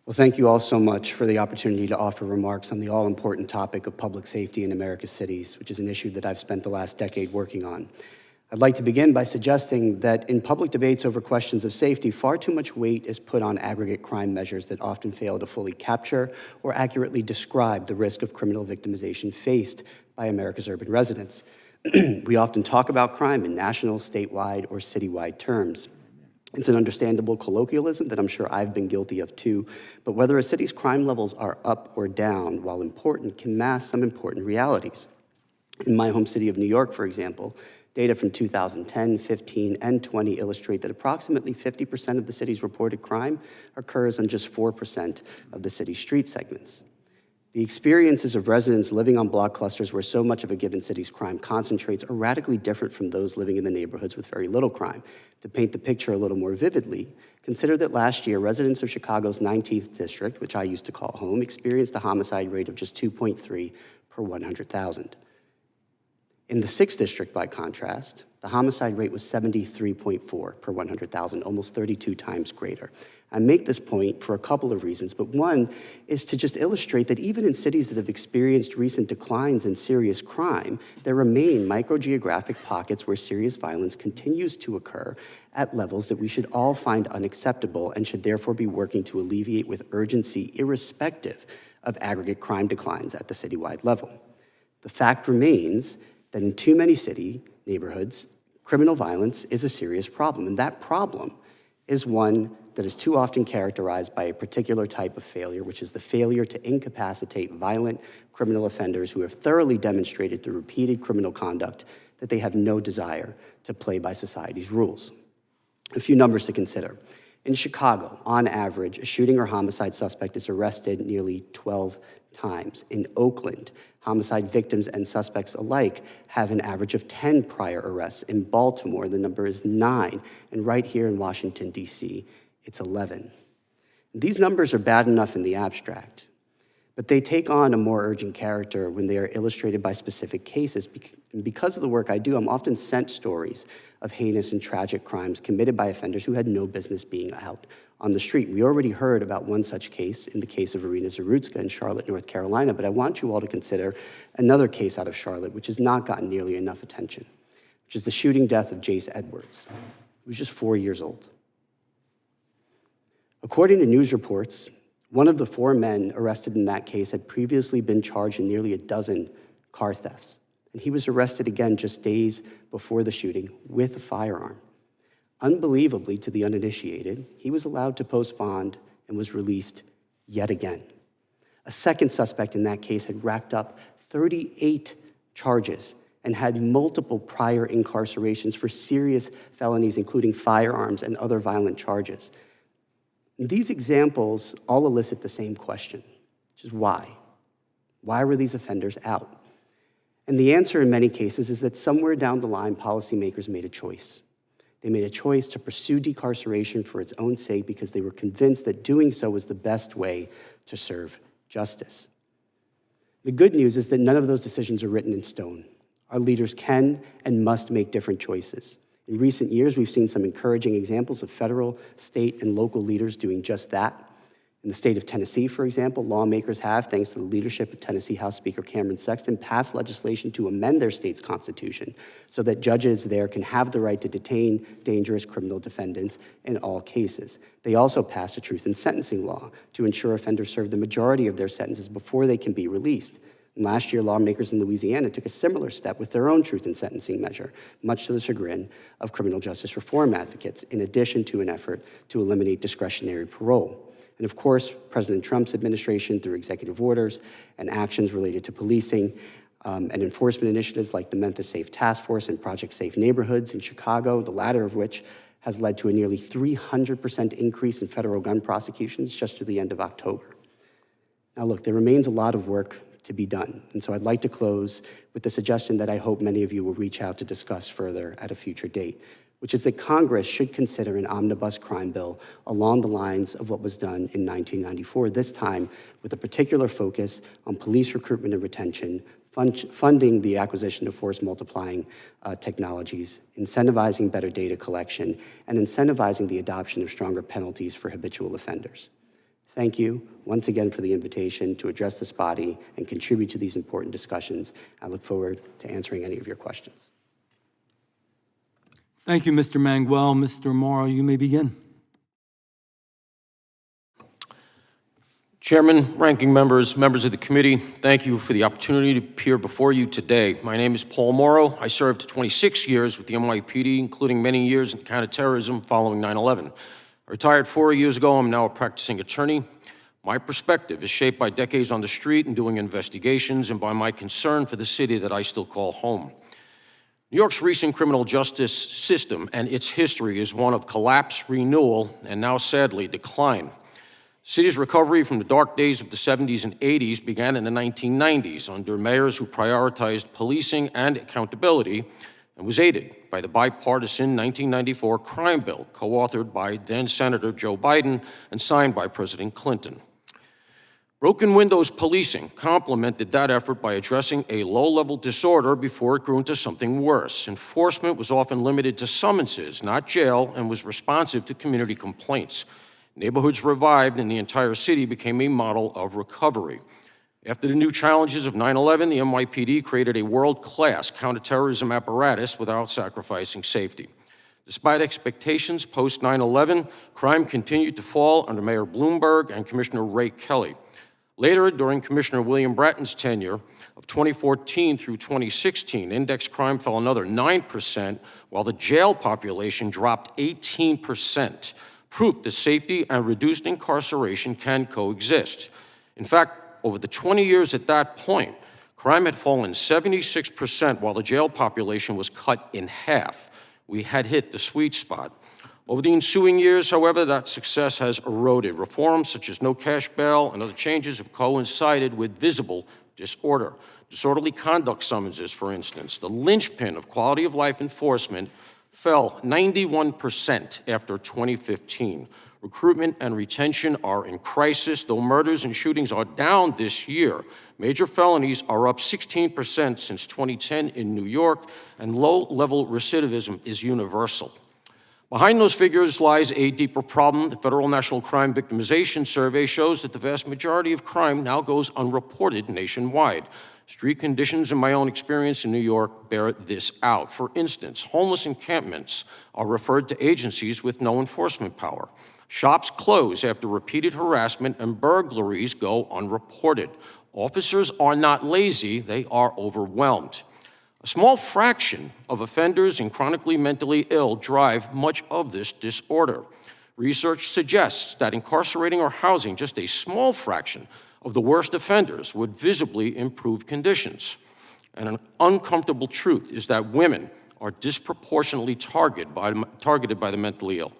Well, thank you all so much for the opportunity to offer remarks on the all-important topic of public safety in America's cities, which is an issue that I've spent the last decade working on. I'd like to begin by suggesting that in public debates over questions of safety, far too much weight is put on aggregate crime measures that often fail to fully capture or accurately describe the risk of criminal victimization faced by America's urban residents. We often talk about crime in national, statewide, or citywide terms. It's an understandable colloquialism that I'm sure I've been guilty of too, but whether a city's crime levels are up or down, while important, can mask some important realities. In my home city of New York, for example, data from 2010, 15, and 20 illustrate that approximately 50% of the city's reported crime occurs on just 4% of the city's street segments. The experiences of residents living on block clusters where so much of a given city's crime concentrates are radically different from those living in the neighborhoods with very little crime. To paint the picture a little more vividly, consider that last year, residents of Chicago's 19th district, which I used to call home, experienced a homicide rate of just 2.3 per 100,000. In the 6th district, by contrast, the homicide rate was 73.4 per 100,000, almost 32 times greater. I make this point for a couple of reasons, but one is to just illustrate that even in cities that have experienced recent declines in serious crime, there remain microgeographic pockets where serious violence continues to occur at levels that we should all find unacceptable and should therefore be working to alleviate with urgency, irrespective of aggregate crime declines at the citywide level. The fact remains that in too many city neighborhoods, criminal violence is a serious problem, and that problem is one that is too often characterized by a particular type of failure, which is the failure to incapacitate violent criminal offenders who have thoroughly demonstrated through repeated criminal conduct that they have no desire to play by society's rules. A few numbers to consider. In Chicago, on average, a shooting or homicide suspect is arrested nearly 12 times. In Oakland, homicide victims and suspects alike have an average of 10 prior arrests. In Baltimore, the number is 9. And right here in Washington, D.C., it's 11. These numbers are bad enough in the abstract, but they take on a more urgent character when they are illustrated by specific cases. Because of the work I do, I'm often sent stories of heinous and tragic crimes committed by offenders who had no business being out on the street. We already heard about one such case in the case of Irina Zarutska in Charlotte, North Carolina, but I want you all to consider another case out of Charlotte, which has not gotten nearly enough attention, which is the shooting death of Jace Edwards. He was just 4 years old. According to news reports, one of the 4 men arrested in that case had previously been charged in nearly a dozen car thefts, and he was arrested again just days before the shooting with a firearm. Unbelievably to the uninitiated, he was allowed to post bond and was released yet again. A second suspect in that case had racked up 38 charges and had multiple prior incarcerations for serious felonies, including firearms and other violent charges. These examples all elicit the same question, which is why? Why were these offenders out? And the answer in many cases is that somewhere down the line, policymakers made a choice. They made a choice to pursue decarceration for its own sake because they were convinced that doing so was the best way to serve justice. The good news is that none of those decisions are written in stone. Our leaders can and must make different choices. In recent years, we've seen some encouraging examples of federal, state, and local leaders doing just that. In the state of Tennessee, for example, lawmakers have, thanks to the leadership of Tennessee House Speaker Cameron Sexton, passed legislation to amend their state's constitution so that judges there can have the right to detain dangerous criminal defendants in all cases. They also passed a truth in sentencing law to ensure offenders serve the majority of their sentences before they can be released. And last year, lawmakers in Louisiana took a similar step with their own truth in sentencing measure, much to the chagrin of criminal justice reform advocates, in addition to an effort to eliminate discretionary parole. And of course, President Trump's administration, through executive orders and actions related to policing and enforcement initiatives like the Memphis Safe Task Force and Project Safe Neighborhoods in Chicago, the latter of which has led to a nearly 300% increase in federal gun prosecutions just through the end of October. Now look, there remains a lot of work to be done, and so I'd like to close with the suggestion that I hope many of you will reach out to discuss further at a future date, which is that Congress should consider an omnibus crime bill along the lines of what was done in 1994, this time with a particular focus on police recruitment and retention, funding the acquisition of force multiplying technologies, incentivizing better data collection, and incentivizing the adoption of stronger penalties for habitual offenders. Thank you once again for the invitation to address this body and contribute to these important discussions. I look forward to answering any of your questions. Thank you, Mr. Mangual. Mr. Mauro, you may begin. Chairman, ranking members, members of the committee, thank you for the opportunity to appear before you today. My name is Paul Mauro. I served 26 years with the NYPD, including many years in counterterrorism following 9/11. I retired 4 years ago. I'm now a practicing attorney. My perspective is shaped by decades on the street and doing investigations and by my concern for the city that I still call home. New York's recent criminal justice system and its history is one of collapse, renewal, and now sadly decline. The city's recovery from the dark days of the 70s and 80s began in the 1990s under mayors who prioritized policing and accountability and was aided by the bipartisan 1994 crime bill, co-authored by then Senator Joe Biden and signed by President Clinton. Broken windows policing complemented that effort by addressing a low-level disorder before it grew into something worse. Enforcement was often limited to summonses, not jail, and was responsive to community complaints. Neighborhoods revived and the entire city became a model of recovery. After the new challenges of 9/11, the NYPD created a world-class counterterrorism apparatus without sacrificing safety. Despite expectations post-9/11, crime continued to fall under Mayor Bloomberg and Commissioner Ray Kelly. Later, during Commissioner William Bratton's tenure of 2014 through 2016, index crime fell another 9%, while the jail population dropped 18%. Proof that safety and reduced incarceration can coexist. In fact, over the 20 years at that point, crime had fallen 76% while the jail population was cut in half. We had hit the sweet spot. Over the ensuing years, however, that success has eroded. Reforms such as no cash bail and other changes have coincided with visible disorder. Disorderly conduct summonses, for instance, the linchpin of quality of life enforcement, fell 91% after 2015. Recruitment and retention are in crisis, though murders and shootings are down this year. Major felonies are up 16% since 2010 in New York, and low-level recidivism is universal. Behind those figures lies a deeper problem. The Federal National Crime Victimization Survey shows that the vast majority of crime now goes unreported nationwide. Street conditions, in my own experience in New York, bear this out. For instance, homeless encampments are referred to agencies with no enforcement power. Shops close after repeated harassment, and burglaries go unreported. Officers are not lazy, they are overwhelmed. A small fraction of offenders and chronically mentally ill drive much of this disorder. Research suggests that incarcerating or housing just a small fraction of the worst offenders would visibly improve conditions. And an uncomfortable truth is that women are disproportionately targeted by the mentally ill.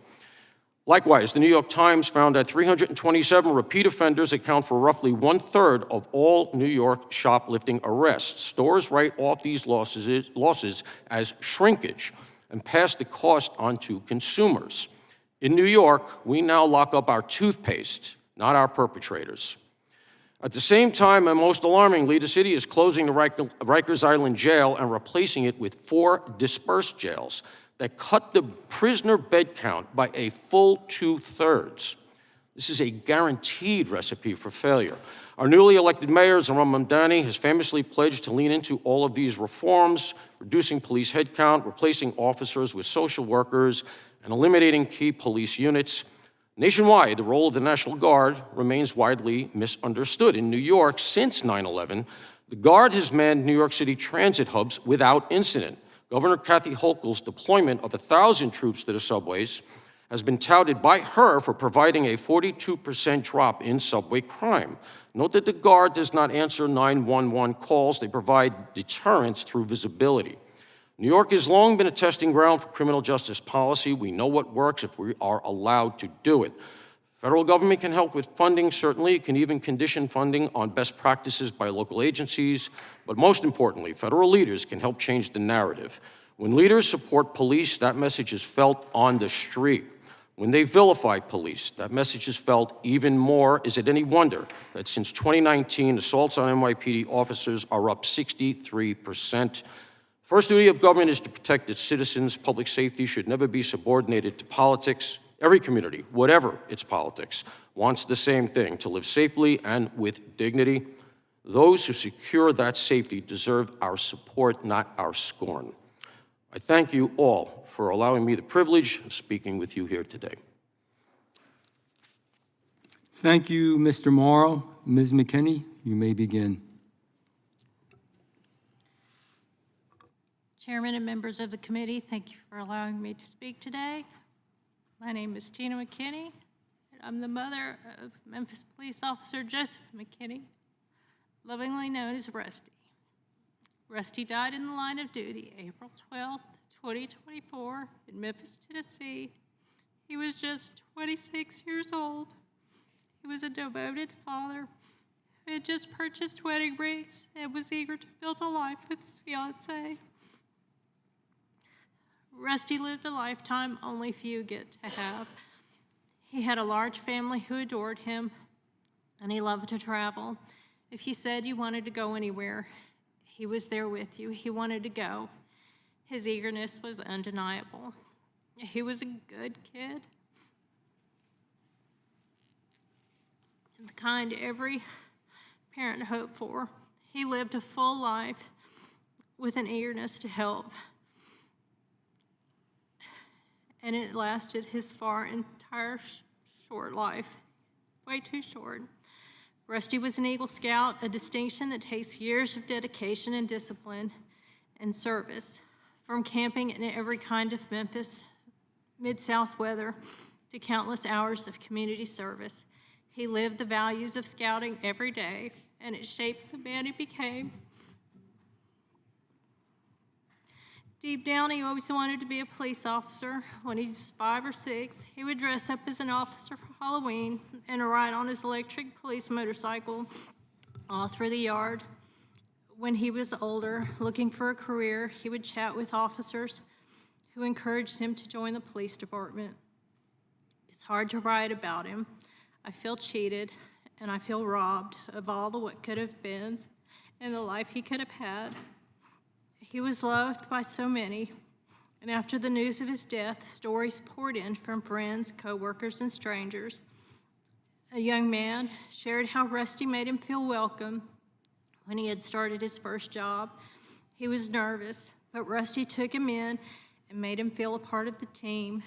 Likewise, the New York Times found that 327 repeat offenders account for roughly 1/3 of all New York shoplifting arrests. Stores write off these losses as shrinkage and pass the cost on to consumers. In New York, we now lock up our toothpaste, not our perpetrators. At the same time, and most alarmingly, the city is closing the Rikers Island jail and replacing it with 4 dispersed jails that cut the prisoner bed count by a full 2/3. This is a guaranteed recipe for failure. Our newly elected mayor, Zohran Mamdani, has famously pledged to lean into all of these reforms, reducing police headcount, replacing officers with social workers, and eliminating key police units. Nationwide, the role of the National Guard remains widely misunderstood. In New York, since 9/11, the Guard has manned New York City transit hubs without incident. Governor Kathy Hochul's deployment of 1,000 troops to the subways has been touted by her for providing a 42% drop in subway crime. Note that the Guard does not answer 911 calls. They provide deterrence through visibility. New York has long been a testing ground for criminal justice policy. We know what works if we are allowed to do it. Federal government can help with funding, certainly. It can even condition funding on best practices by local agencies. But most importantly, federal leaders can help change the narrative. When leaders support police, that message is felt on the street. When they vilify police, that message is felt even more. Is it any wonder that since 2019, assaults on NYPD officers are up 63%? First duty of government is to protect its citizens. Public safety should never be subordinated to politics. Every community, whatever its politics, wants the same thing, to live safely and with dignity. Those who secure that safety deserve our support, not our scorn. I thank you all for allowing me the privilege of speaking with you here today. Thank you, Mr. Mauro. Ms. McKinney, you may begin. Chairman and members of the committee, thank you for allowing me to speak today. My name is Tina McKinney, and I'm the mother of Memphis Police Officer Joseph McKinney, lovingly known as Rusty. Rusty died in the line of duty April 12th, 2024 in Memphis, Tennessee. He was just 26 years old. He was a devoted father who had just purchased wedding rings and was eager to build a life with his fiancée. Rusty lived a lifetime only few get to have. He had a large family who adored him, and he loved to travel. If you said you wanted to go anywhere, he was there with you. He wanted to go. His eagerness was undeniable. He was a good kid, the kind every parent hoped for. He lived a full life with an eagerness to help, and it lasted his entire short life, way too short. Rusty was an Eagle Scout, a distinction that takes years of dedication and discipline and service, from camping in every kind of Memphis Mid-South weather to countless hours of community service. He lived the values of scouting every day, and it shaped the man he became. Deep down, he always wanted to be a police officer. When he was 5 or 6, he would dress up as an officer for Halloween and ride on his electric police motorcycle all through the yard. When he was older, looking for a career, he would chat with officers who encouraged him to join the police department. It's hard to write about him. I feel cheated, and I feel robbed of all the what could have been and the life he could have had. He was loved by so many, and after the news of his death, stories poured in from friends, co-workers, and strangers. A young man shared how Rusty made him feel welcome when he had started his first job. He was nervous, but Rusty took him in and made him feel a part of the team,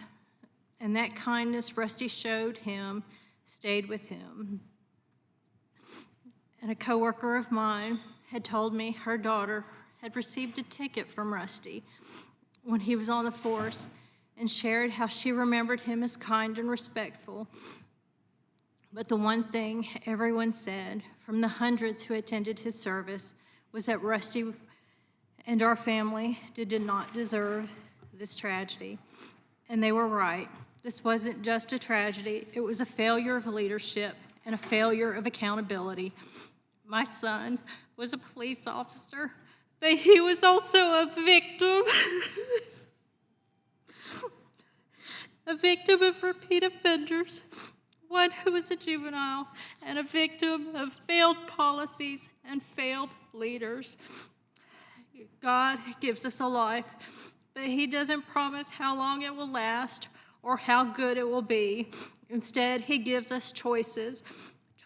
and that kindness Rusty showed him stayed with him. And a co-worker of mine had told me her daughter had received a ticket from Rusty when he was on the force, and shared how she remembered him as kind and respectful. But the one thing everyone said, from the hundreds who attended his service, was that Rusty and our family did not deserve this tragedy. And they were right. This wasn't just a tragedy, it was a failure of leadership and a failure of accountability. My son was a police officer, but he was also a victim. A victim of repeat offenders, one who was a juvenile, and a victim of failed policies and failed leaders. God gives us a life, but He doesn't promise how long it will last or how good it will be. Instead, He gives us choices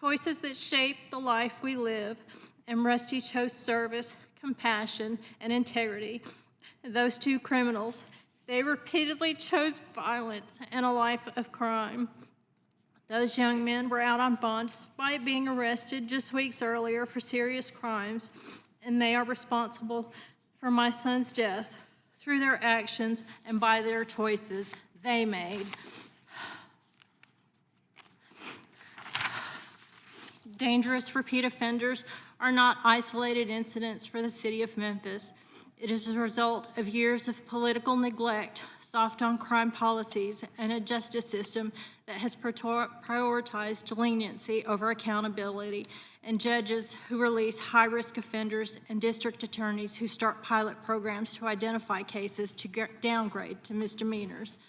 that shape the life we live. And Rusty chose service, compassion, and integrity. Those two criminals, they repeatedly chose violence and a life of crime. Those young men were out on bond despite being arrested just weeks earlier for serious crimes, and they are responsible for my son's death through their actions and by their choices they made. Dangerous repeat offenders are not isolated incidents for the city of Memphis. It is a result of years of political neglect, soft on crime policies, and a justice system that has prioritized leniency over accountability, and judges who release high-risk offenders and district attorneys who start pilot programs to identify cases to downgrade to misdemeanors.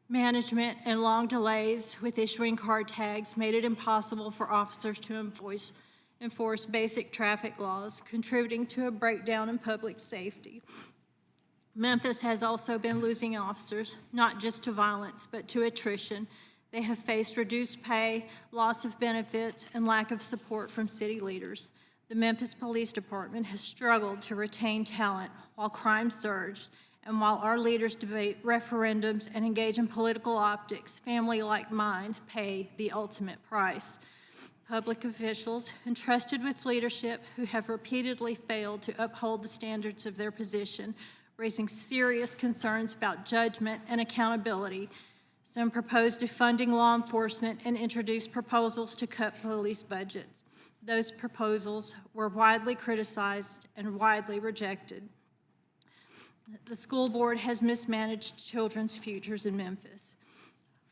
Management and long delays with issuing car tags made it impossible for officers to enforce basic traffic laws, contributing to a breakdown in public safety. Memphis has also been losing officers, not just to violence, but to attrition. They have faced reduced pay, loss of benefits, and lack of support from city leaders. The Memphis Police Department has struggled to retain talent while crime surged, and while our leaders debate referendums and engage in political optics, family like mine pay the ultimate price. Public officials entrusted with leadership who have repeatedly failed to uphold the standards of their position, raising serious concerns about judgment and accountability. Some proposed defunding law enforcement and introduced proposals to cut police budgets. Those proposals were widely criticized and widely rejected. The school board has mismanaged children's futures in Memphis.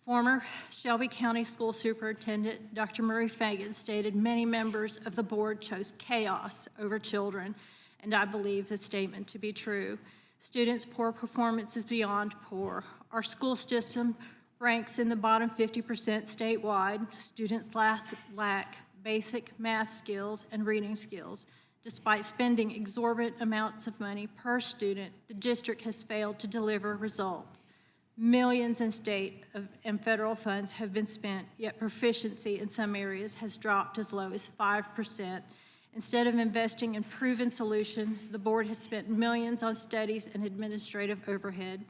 Former Shelby County School Superintendent Dr. Murray Fagan stated many members of the board chose chaos over children, and I believe the statement to be true. Students' poor performance is beyond poor. Our school system ranks in the bottom 50% statewide. Students lack basic math skills and reading skills. Despite spending exorbitant amounts of money per student, the district has failed to deliver results. Millions in state and federal funds have been spent, yet proficiency in some areas has dropped as low as 5%. Instead of investing in proven solutions, the board has spent millions on studies and administrative overhead.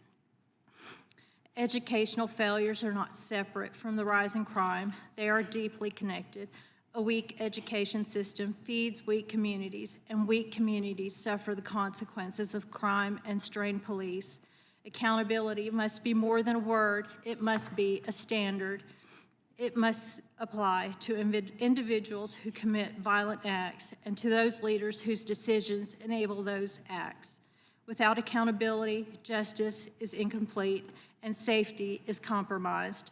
Educational failures are not separate from the rise in crime. They are deeply connected. A weak education system feeds weak communities, and weak communities suffer the consequences of crime and strained police. Accountability must be more than a word. It must be a standard. It must apply to individuals who commit violent acts and to those leaders whose decisions enable those acts. Without accountability, justice is incomplete and safety is compromised.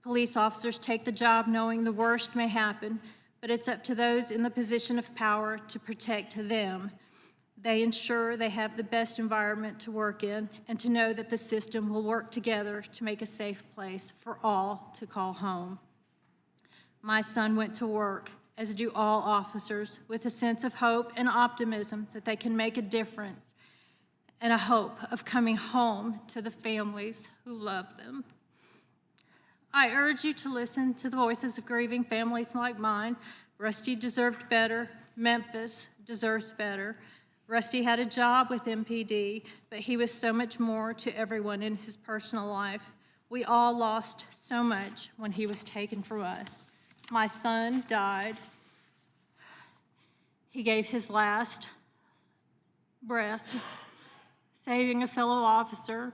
Police officers take the job knowing the worst may happen, but it's up to those in the position of power to protect them. They ensure they have the best environment to work in and to know that the system will work together to make a safe place for all to call home. My son went to work, as do all officers, with a sense of hope and optimism that they can make a difference and a hope of coming home to the families who love them. I urge you to listen to the voices of grieving families like mine. Rusty deserved better. Memphis deserves better. Rusty had a job with MPD, but he was so much more to everyone in his personal life. We all lost so much when he was taken from us. My son died. He gave his last breath, saving a fellow officer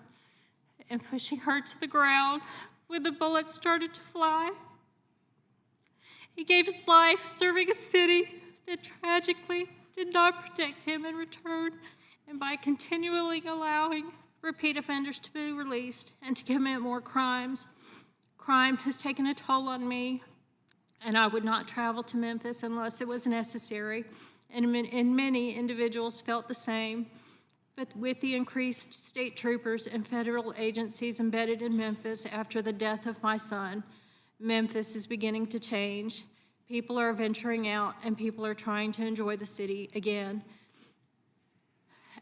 and pushing her to the ground when the bullets started to fly. He gave his life serving a city that tragically did not protect him in return, and by continually allowing repeat offenders to be released and to commit more crimes. Crime has taken a toll on me, and I would not travel to Memphis unless it was necessary, and many individuals felt the same. But with the increased state troopers and federal agencies embedded in Memphis after the death of my son, Memphis is beginning to change. People are venturing out, and people are trying to enjoy the city again.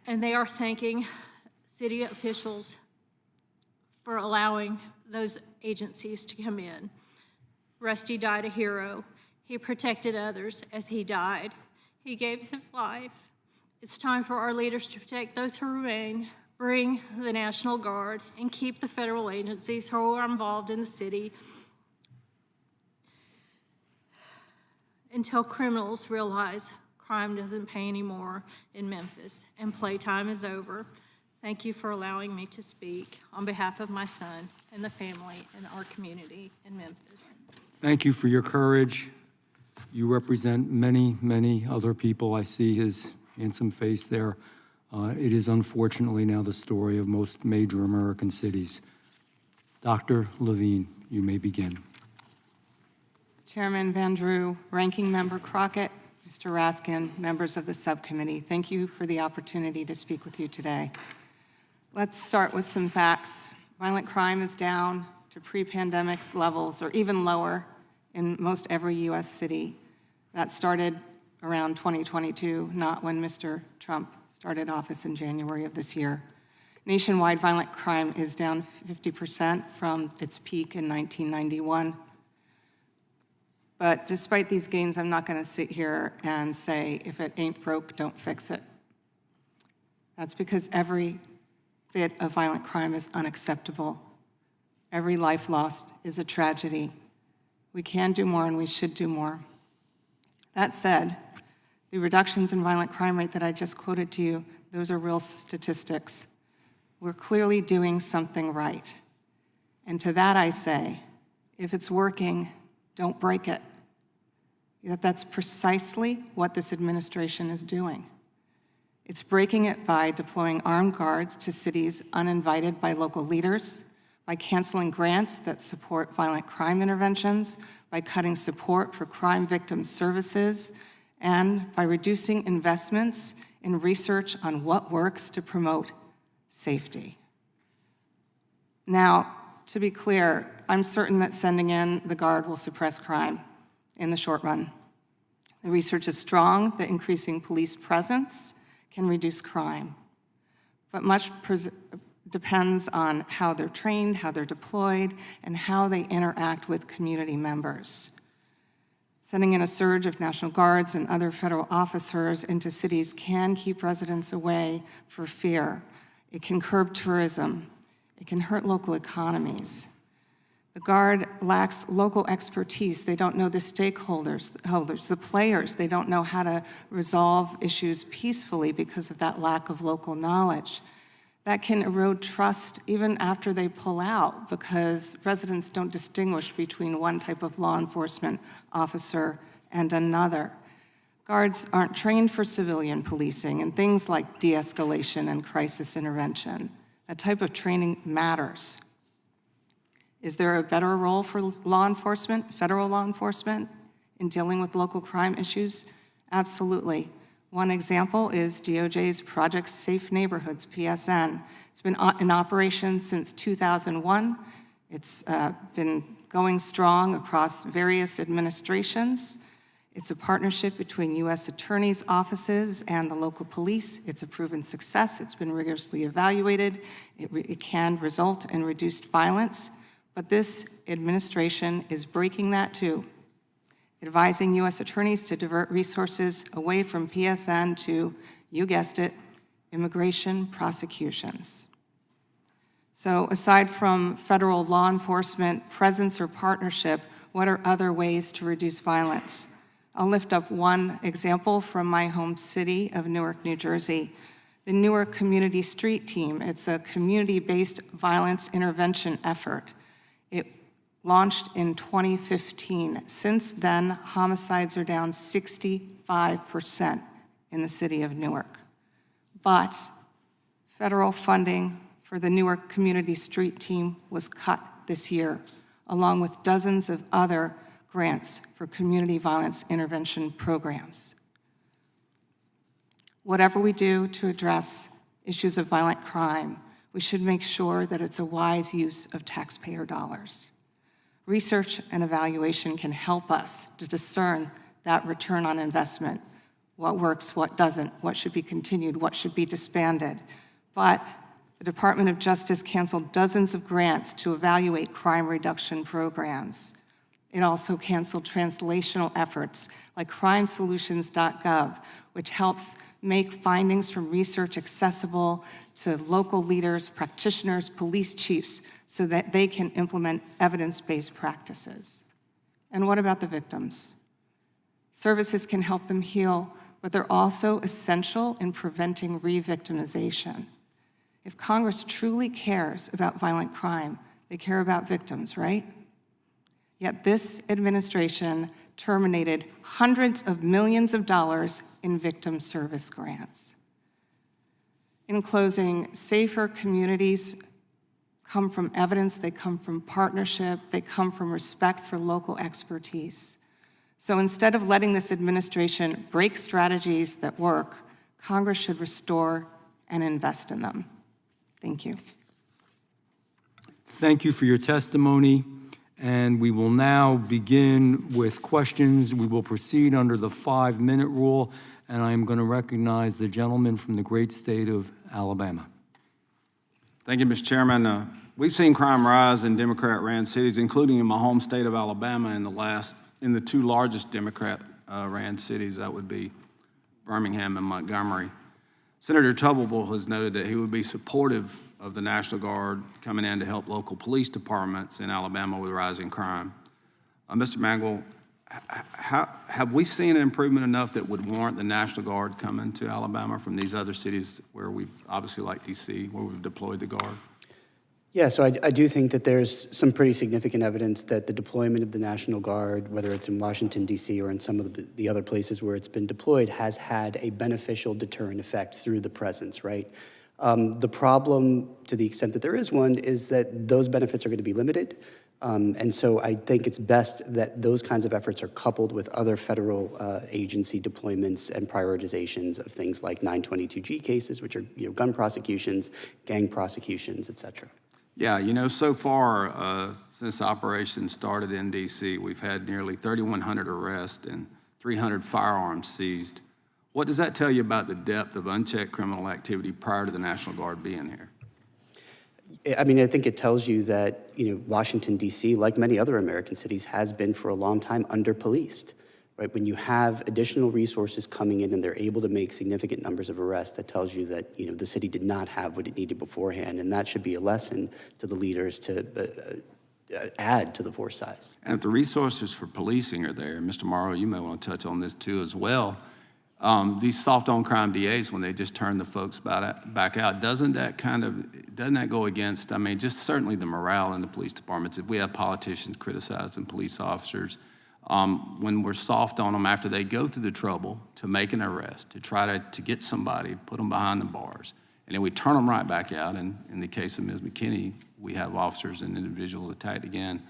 And they are thanking city officials for allowing those agencies to come in. Rusty died a hero. He protected others as he died. He gave his life. It's time for our leaders to protect those who remain, bring the National Guard, and keep the federal agencies who are involved in the city until criminals realize crime doesn't pay anymore in Memphis and playtime is over. Thank you for allowing me to speak on behalf of my son and the family and our community in Memphis. Thank you for your courage. You represent many, many other people. I see his handsome face there. It is unfortunately now the story of most major American cities. Dr. Levine, you may begin. Chairman Van Drew, Ranking Member Crockett, Mr. Raskin, members of the subcommittee, thank you for the opportunity to speak with you today. Let's start with some facts. Violent crime is down to pre-pandemic levels or even lower in most every U.S. city. That started around 2022, not when Mr. Trump started office in January of this year. Nationwide violent crime is down 50% from its peak in 1991. But despite these gains, I'm not going to sit here and say, if it ain't broke, don't fix it. That's because every bit of violent crime is unacceptable. Every life lost is a tragedy. We can do more and we should do more. That said, the reductions in violent crime rate that I just quoted to you, those are real statistics. We're clearly doing something right. And to that I say, if it's working, don't break it. That's precisely what this administration is doing. It's breaking it by deploying armed guards to cities uninvited by local leaders, by canceling grants that support violent crime interventions, by cutting support for crime victim services, and by reducing investments in research on what works to promote safety. Now, to be clear, I'm certain that sending in the Guard will suppress crime in the short run. The research is strong that increasing police presence can reduce crime, but much depends on how they're trained, how they're deployed, and how they interact with community members. Sending in a surge of National Guards and other federal officers into cities can keep residents away for fear. It can curb tourism. It can hurt local economies. The Guard lacks local expertise. They don't know the stakeholders, the players. They don't know how to resolve issues peacefully because of that lack of local knowledge. That can erode trust even after they pull out because residents don't distinguish between one type of law enforcement officer and another. Guards aren't trained for civilian policing and things like de-escalation and crisis intervention. That type of training matters. Is there a better role for law enforcement, federal law enforcement, in dealing with local crime issues? Absolutely. One example is DOJ's Project Safe Neighborhoods, PSN. It's been in operation since 2001. It's been going strong across various administrations. It's a partnership between U.S. attorneys' offices and the local police. It's a proven success. It's been rigorously evaluated. It can result in reduced violence. But this administration is breaking that too, advising U.S. attorneys to divert resources away from PSN to, you guessed it, immigration prosecutions. So aside from federal law enforcement presence or partnership, what are other ways to reduce violence? I'll lift up one example from my home city of Newark, New Jersey. The Newark Community Street Team. It's a community-based violence intervention effort. It launched in 2015. Since then, homicides are down 65% in the city of Newark. But federal funding for the Newark Community Street Team was cut this year, along with dozens of other grants for community violence intervention programs. Whatever we do to address issues of violent crime, we should make sure that it's a wise use of taxpayer dollars. Research and evaluation can help us to discern that return on investment, what works, what doesn't, what should be continued, what should be disbanded. But the Department of Justice canceled dozens of grants to evaluate crime reduction programs. It also canceled translational efforts like crimesolutions.gov, which helps make findings from research accessible to local leaders, practitioners, police chiefs, so that they can implement evidence-based practices. And what about the victims? Services can help them heal, but they're also essential in preventing re-victimization. If Congress truly cares about violent crime, they care about victims, right? Yet this administration terminated hundreds of millions of dollars in victim service grants. In closing, safer communities come from evidence, they come from partnership, they come from respect for local expertise. So instead of letting this administration break strategies that work, Congress should restore and invest in them. Thank you. Thank you for your testimony, and we will now begin with questions. We will proceed under the 5-minute rule, and I am going to recognize the gentleman from the great state of Alabama. Thank you, Mr. Chairman. We've seen crime rise in Democrat-ran cities, including in my home state of Alabama in the two largest Democrat-ran cities. That would be Birmingham and Montgomery. Senator Tubblebull has noted that he would be supportive of the National Guard coming in to help local police departments in Alabama with rising crime. Mr. Mangual, have we seen an improvement enough that would warrant the National Guard coming to Alabama from these other cities where we obviously like D.C., where we've deployed the Guard? Yeah, so I do think that there's some pretty significant evidence that the deployment of the National Guard, whether it's in Washington, D.C. or in some of the other places where it's been deployed, has had a beneficial deterrent effect through the presence, right? The problem, to the extent that there is one, is that those benefits are going to be limited. And so I think it's best that those kinds of efforts are coupled with other federal agency deployments and prioritizations of things like 922G cases, which are gun prosecutions, gang prosecutions, et cetera. Yeah, so far, since the operation started in D.C., we've had nearly 3,100 arrests and 300 firearms seized. What does that tell you about the depth of unchecked criminal activity prior to the National Guard being here? I mean, I think it tells you that, Washington, D.C., like many other American cities, has been for a long time under-policed, right? When you have additional resources coming in and they're able to make significant numbers of arrests, that tells you that, the city did not have what it needed beforehand, and that should be a lesson to the leaders to add to the force size. And if the resources for policing are there, Mr. Mauro, you may want to touch on this too as well. These soft-on-crime DAs, when they just turn the folks back out, doesn't that go against, just certainly the morale in the police departments? If we have politicians criticizing police officers, when we're soft on them after they go through the trouble to make an arrest, to try to get somebody, put them behind the bars, and then we turn them right back out, and in the case of Ms. McKinney, we have officers and individuals attacked again.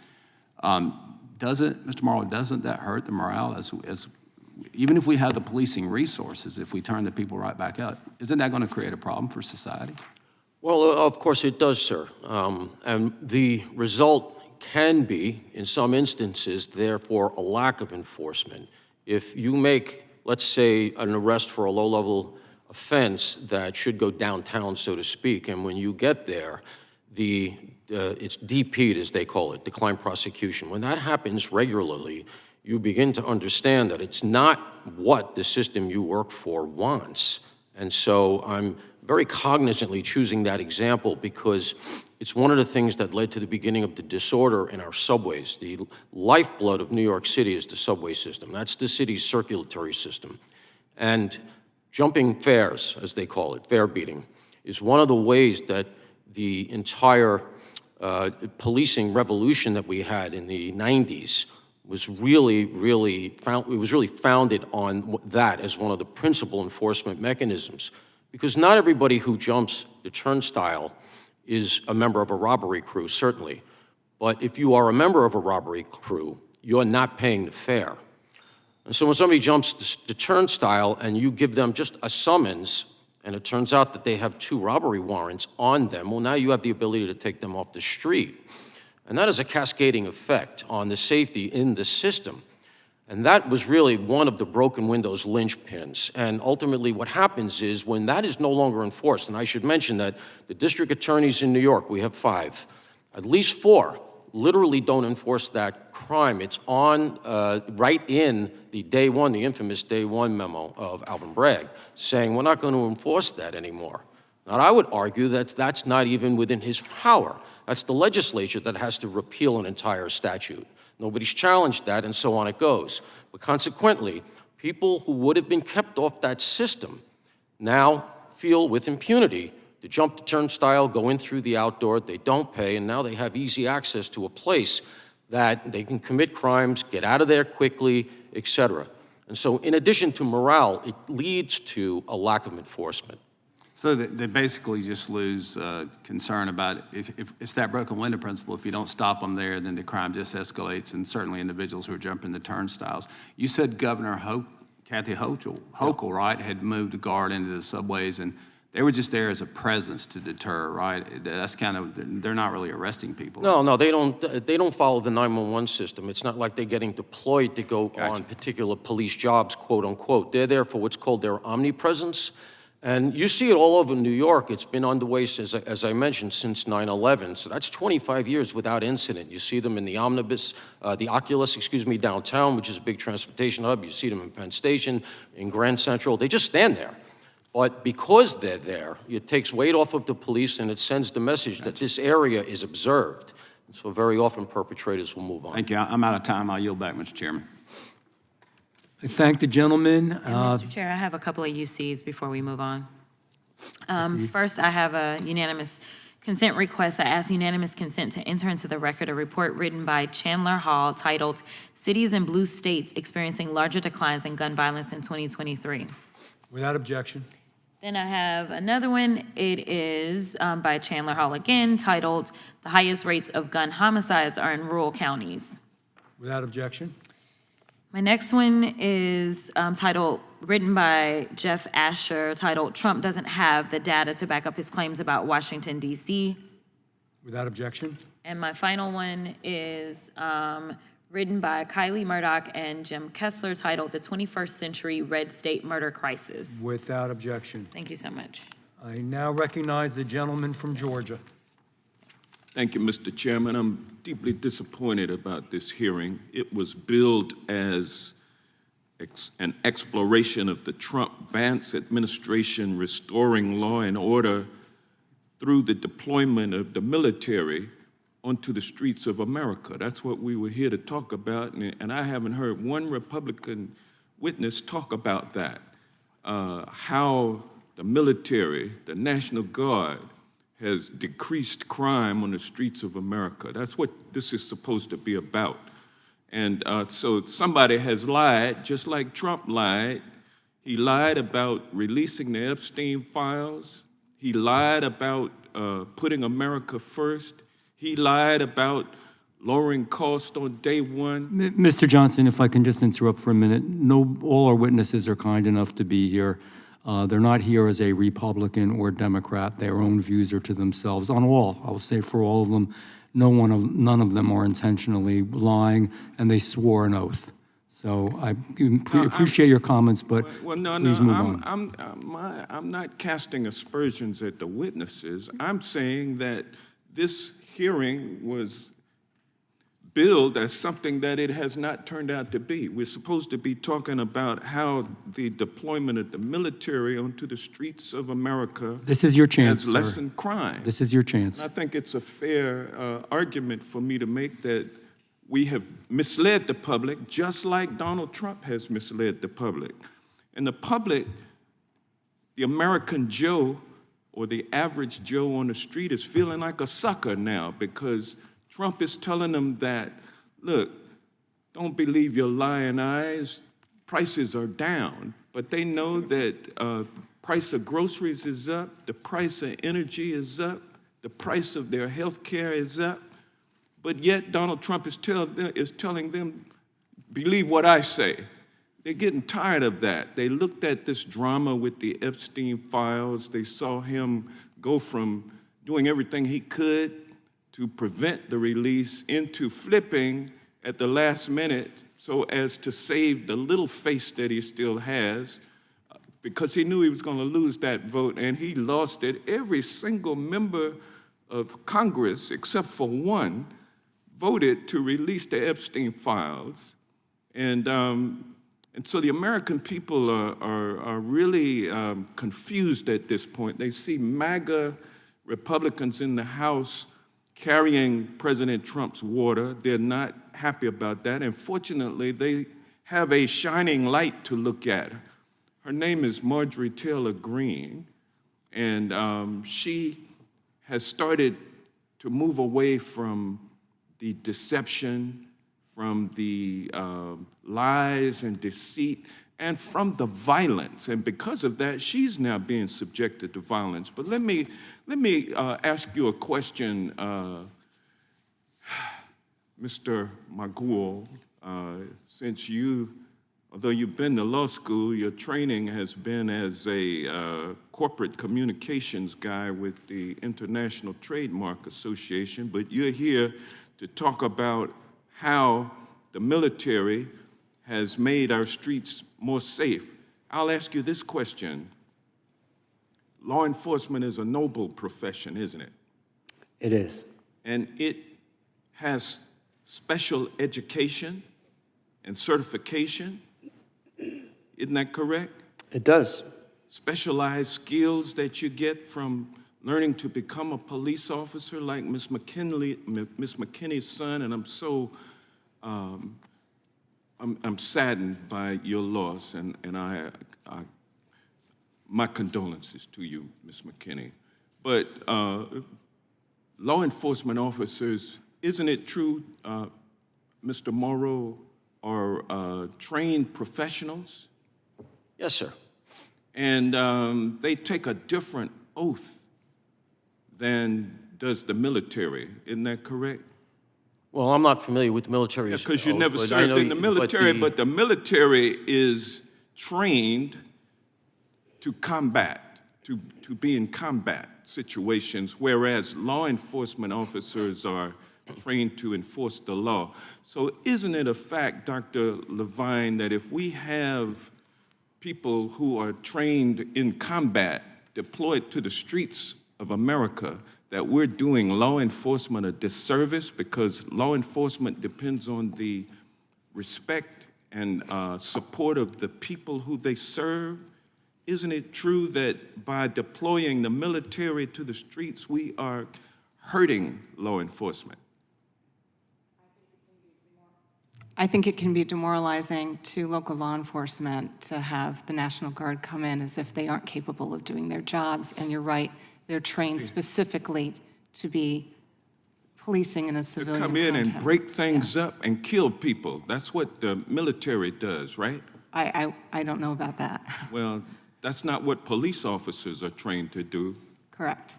Mr. Mauro, doesn't that hurt the morale as even if we have the policing resources, if we turn the people right back out, isn't that going to create a problem for society? Well, of course it does, sir. And the result can be, in some instances, therefore, a lack of enforcement. If you make, let's say, an arrest for a low-level offense that should go downtown, so to speak, and when you get there, it's DP'd, as they call it, decline prosecution. When that happens regularly, you begin to understand that it's not what the system you work for wants. And so I'm very cognizantly choosing that example because it's one of the things that led to the beginning of the disorder in our subways. The lifeblood of New York City is the subway system. That's the city's circulatory system. And jumping fares, as they call it, fare beating, is one of the ways that the entire policing revolution that we had in the 90s was really founded on that as one of the principal enforcement mechanisms. Because not everybody who jumps the turnstile is a member of a robbery crew, certainly. But if you are a member of a robbery crew, you're not paying the fare. And so when somebody jumps the turnstile and you give them just a summons, and it turns out that they have 2 robbery warrants on them, well, now you have the ability to take them off the street. And that is a cascading effect on the safety in the system. And that was really one of the broken windows linchpins. And ultimately what happens is when that is no longer enforced, and I should mention that the district attorneys in New York, we have 5, at least 4 literally don't enforce that crime. It's on right in the day one, the infamous day one memo of Alvin Bragg, saying we're not going to enforce that anymore. Now I would argue that that's not even within his power. That's the legislature that has to repeal an entire statute. Nobody's challenged that, and so on it goes. But consequently, people who would have been kept off that system now feel with impunity to jump the turnstile, go in through the outdoor, they don't pay, and now they have easy access to a place that they can commit crimes, get out of there quickly, etc. And so in addition to morale, it leads to a lack of enforcement. So they basically just lose concern about if it's that broken window principle. If you don't stop them there, then the crime just escalates, and certainly individuals who are jumping the turnstiles. You said Governor Kathy Hochul, right, had moved a guard into the subways, and they were just there as a presence to deter, right? That's kind of, they're not really arresting people. No, they don't follow the 911 system. It's not like they're getting deployed to go on particular police jobs, quote unquote. They're there for what's called their omnipresence. And you see it all over New York. It's been underway, as I mentioned, since 9/11. So that's 25 years without incident. You see them in the Oculus, downtown, which is a big transportation hub. You see them in Penn Station, in Grand Central. They just stand there. But because they're there, it takes weight off of the police and it sends the message that this area is observed. And so very often perpetrators will move on. Thank you. I'm out of time. I'll yield back, Mr. Chairman. I thank the gentleman. Mr. Chair, I have a couple of UCs before we move on. First, I have a unanimous consent request. I ask unanimous consent to enter into the record a report written by Chandler Hall titled "Cities in Blue States Experiencing Larger Declines in Gun Violence in 2023." Without objection. Then I have another one. It is by Chandler Hall again, titled "The Highest Rates of Gun Homicides Are in Rural Counties." Without objection. My next one is written by Jeff Asher, titled "Trump Doesn't Have the Data to Back Up His Claims About Washington, D.C." Without objection. And my final one is written by Kylie Murdoch and Jim Kessler, titled "The 21st Century Red State Murder Crisis." Without objection. Thank you so much. I now recognize the gentleman from Georgia. Thank you, Mr. Chairman. I'm deeply disappointed about this hearing. It was billed as an exploration of the Trump-Vance administration restoring law and order through the deployment of the military onto the streets of America. That's what we were here to talk about, and I haven't heard one Republican witness talk about that. How the military, the National Guard, has decreased crime on the streets of America. That's what this is supposed to be about. And so somebody has lied, just like Trump lied. He lied about releasing the Epstein files. He lied about putting America first. He lied about lowering cost on day one. Mr. Johnson, if I can just interrupt for a minute. No, all our witnesses are kind enough to be here. They're not here as a Republican or Democrat. Their own views are to themselves on all. I will say for all of them, none of them are intentionally lying, and they swore an oath. So I appreciate your comments, but please move on. I'm not casting aspersions at the witnesses. I'm saying that this hearing was billed as something that it has not turned out to be. We're supposed to be talking about how the deployment of the military onto the streets of America This is your chance, has lessened crime. This is your chance. And I think it's a fair argument for me to make that we have misled the public just like Donald Trump has misled the public. And the public, the American Joe or the average Joe on the street is feeling like a sucker now because Trump is telling them that, look, don't believe your lying eyes, prices are down. But they know that price of groceries is up, the price of energy is up, the price of their health care is up. But yet Donald Trump is telling them, believe what I say. They're getting tired of that. They looked at this drama with the Epstein files. They saw him go from doing everything he could to prevent the release into flipping at the last minute so as to save the little face that he still has because he knew he was going to lose that vote, and he lost it. Every single member of Congress, except for one, voted to release the Epstein files. And so the American people are really confused at this point. They see MAGA Republicans in the House carrying President Trump's water. They're not happy about that. And fortunately, they have a shining light to look at. Her name is Marjorie Taylor Greene, and she has started to move away from the deception, from the lies and deceit. and from the violence. And because of that, she's now being subjected to violence. But let me ask you a question, Mr. Mangual, since although you've been to law school, your training has been as a corporate communications guy with the International Trademark Association, but you're here to talk about how the military has made our streets more safe. I'll ask you this question. Law enforcement is a noble profession, isn't it? It is. And it has special education and certification. Isn't that correct? It does. Specialized skills that you get from learning to become a police officer like Miss McKinney's son, and I'm so I'm saddened by your loss, and my condolences to you, Miss McKinney. But law enforcement officers, isn't it true, Mr. Mauro, are trained professionals? Yes, sir. And they take a different oath than does the military. Isn't that correct? Well, I'm not familiar with the military's Because you oath, never but I served know in the military, but the military is trained to combat, to be in combat situations, whereas law enforcement officers are trained to enforce the law. So isn't it a fact, Dr. Levine, that if we have people who are trained in combat deployed to the streets of America, that we're doing law enforcement a disservice, because law enforcement depends on the respect and support of the people who they serve? Isn't it true that by deploying the military to the streets, we are hurting law enforcement? I think it can be demoralizing to local law enforcement to have the National Guard come in as if they aren't capable of doing their jobs. And you're right, they're trained specifically to be policing in a civilian To come in context. and break things up and kill people. That's what the military does, right? I don't know about that. Well, that's not what police officers are trained to do. Correct.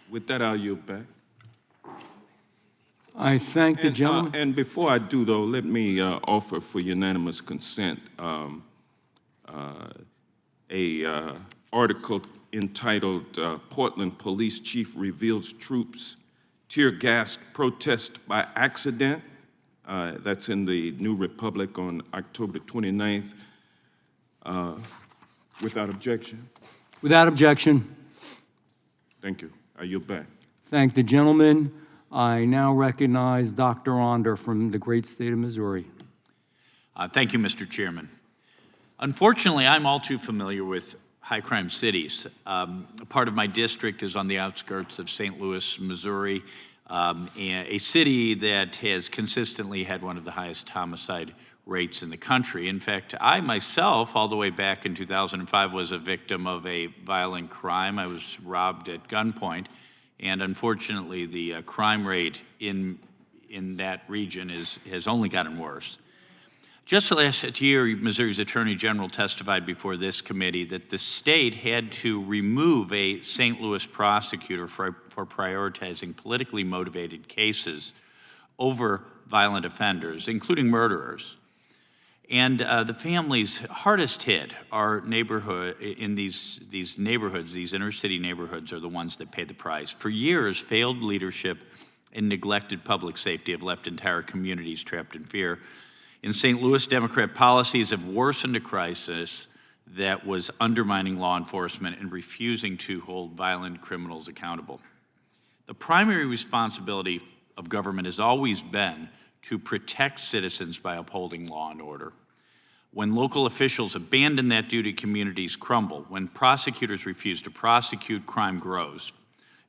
With that, I'll yield back. I thank the gentleman. And before I do, though, let me offer for unanimous consent a article entitled Portland Police Chief Reveals Troops Tear Gas Protest by Accident. That's in the New Republic on October 29th. Without objection? Without objection. Thank you. I yield back. Thank the gentleman. I now recognize Dr. Onder from the great state of Missouri. Thank you, Mr. Chairman. Unfortunately, I'm all too familiar with high-crime cities. Part of my district is on the outskirts of St. Louis, Missouri, and a city that has consistently had one of the highest homicide rates in the country. In fact, I myself, all the way back in 2005, was a victim of a violent crime. I was robbed at gunpoint. And unfortunately, the crime rate in that region has only gotten worse. Just last year, Missouri's Attorney General testified before this committee that the state had to remove a St. Louis prosecutor for prioritizing politically motivated cases over violent offenders, including murderers. And the families hardest hit are in these neighborhoods, these inner city neighborhoods are the ones that pay the price. For years, failed leadership and neglected public safety have left entire communities trapped in fear. In St. Louis, Democrat policies have worsened a crisis that was undermining law enforcement and refusing to hold violent criminals accountable. The primary responsibility of government has always been to protect citizens by upholding law and order. When local officials abandon that duty, communities crumble. When prosecutors refuse to prosecute, crime grows.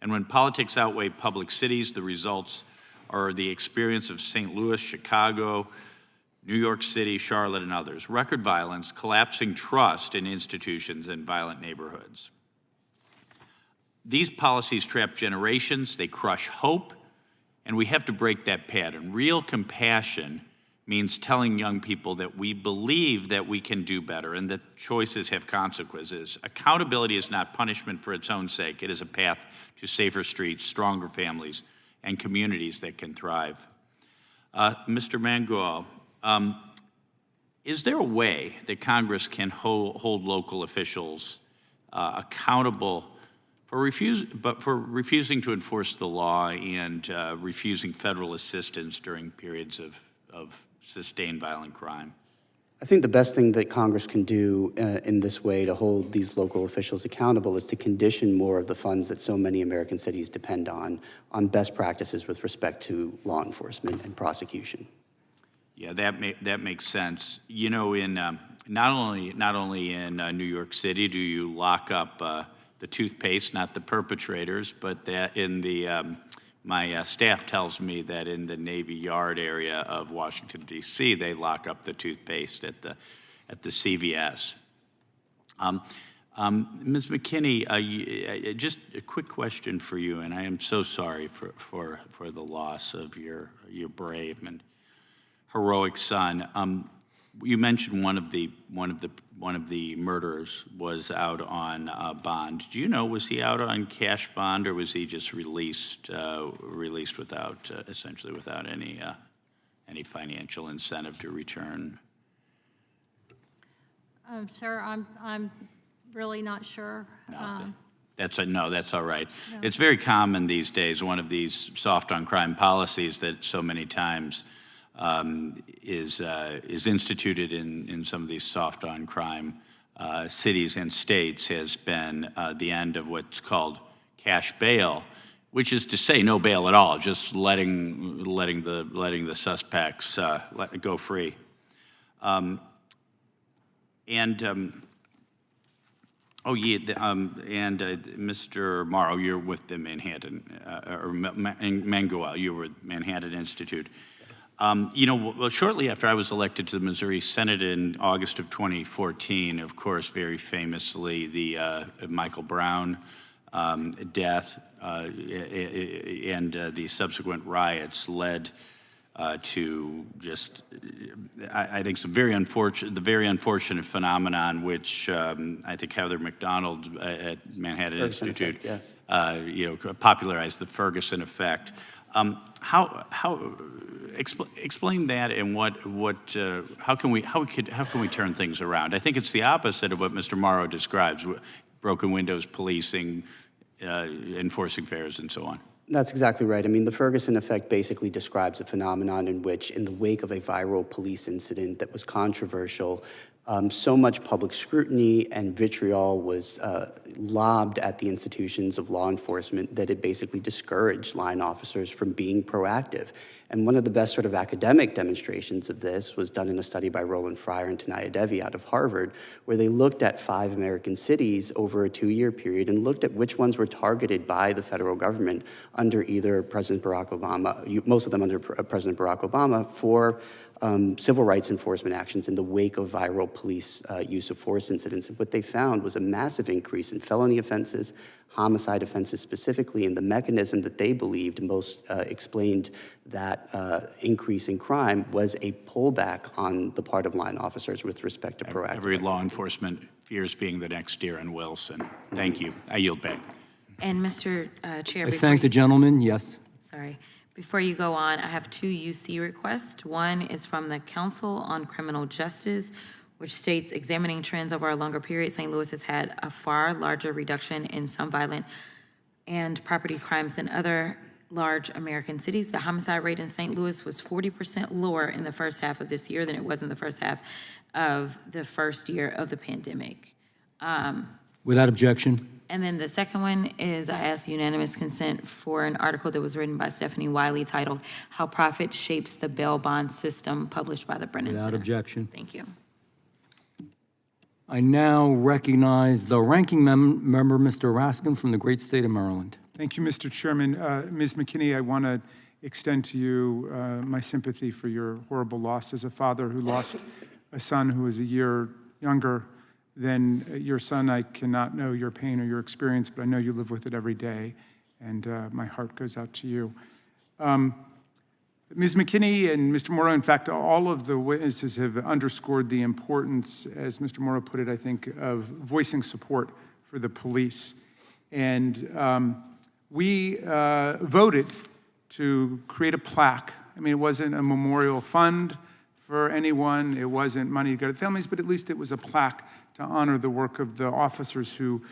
And when politics outweigh public cities, the results are the experience of St. Louis, Chicago, New York City, Charlotte, and others. Record violence, collapsing trust in institutions, and violent neighborhoods. These policies trap generations, they crush hope, and we have to break that pattern. Real compassion means telling young people that we believe that we can do better and that choices have consequences. Accountability is not punishment for its own sake. It is a path to safer streets, stronger families, and communities that can thrive. Mr. Mangual, is there a way that Congress can hold local officials accountable for refusing to enforce the law and refusing federal assistance during periods of sustained violent crime? I think the best thing that Congress can do in this way to hold these local officials accountable is to condition more of the funds that so many American cities depend on best practices with respect to law enforcement and prosecution. Yeah, that makes sense. You know, in not only in New York City do you lock up the toothpaste, not the perpetrators, but that in the my staff tells me that in the Navy Yard area of Washington, D.C., they lock up the toothpaste at the CVS. Ms. McKinney, just a quick question for you, and I am so sorry for the loss of your brave and heroic son. You mentioned one of the murderers was out on bond. Do you know, was he out on cash bond, or was he just released without essentially without any financial incentive to return? Sir, I'm really not sure. That's all right. No. It's very common these days. One of these soft on crime policies that so many times is instituted in some of these soft on crime cities and states has been the end of what's called cash bail, which is to say no bail at all, just letting the suspects go free. Mr. Mauro, you're with the Manhattan or Mangual. You were with Manhattan Institute. Shortly after I was elected to the Missouri Senate in August of 2014, of course, very famously, the Michael Brown death and the subsequent riots led to just, I think, the very unfortunate phenomenon, which I think Heather McDonald at Manhattan Institute, popularized the Ferguson effect. Explain that, and how can we turn things around? I think it's the opposite of what Mr. Mauro describes: broken windows, policing, enforcing fares, and so on. That's exactly right. I mean, the Ferguson effect basically describes a phenomenon in which, in the wake of a viral police incident that was controversial, so much public scrutiny and vitriol was lobbed at the institutions of law enforcement that it basically discouraged line officers from being proactive. And one of the best sort of academic demonstrations of this was done in a study by Roland Fryer and Tanaya Devi out of Harvard, where they looked at 5 American cities over a 2-year period and looked at which ones were targeted by the federal government under either President Barack Obama, most of them under President Barack Obama, for civil rights enforcement actions in the wake of viral police use of force incidents. And what they found was a massive increase in felony offenses, homicide offenses specifically, and the mechanism that they believed most explained that increase in crime was a pullback on the part of line officers with respect to proactive Every law enforcement fears being the next Darren Wilson. Thank you. I yield back. And Mr. Chair, I thank the gentleman, yes. Sorry. Before you go on, I have 2 UC requests. One is from the Council on Criminal Justice, which states, examining trends over a longer period, St. Louis has had a far larger reduction in some violent and property crimes than other large American cities. The homicide rate in St. Louis was 40% lower in the first half of this year than it was in the first half of the first year of the pandemic. Without objection. And then the second one is I ask unanimous consent for an article that was written by Stephanie Wiley titled How Profit Shapes the Bail Bond System, published by the Brennan Center. Without objection. Thank you. I now recognize the ranking member, Mr. Raskin, from the great state of Maryland. Thank you, Mr. Chairman. Ms. McKinney, I want to extend to you my sympathy for your horrible loss as a father who lost a son who was a year younger than your son. I cannot know your pain or your experience, but I know you live with it every day, and my heart goes out to you. Ms. McKinney and Mr. Mauro, in fact, all of the witnesses have underscored the importance, as Mr. Mauro put it, I think, of voicing support for the police. And we voted to create a plaque. I mean, it wasn't a memorial fund for anyone. It wasn't money to go to families, but at least it was a plaque to honor the work of the officers who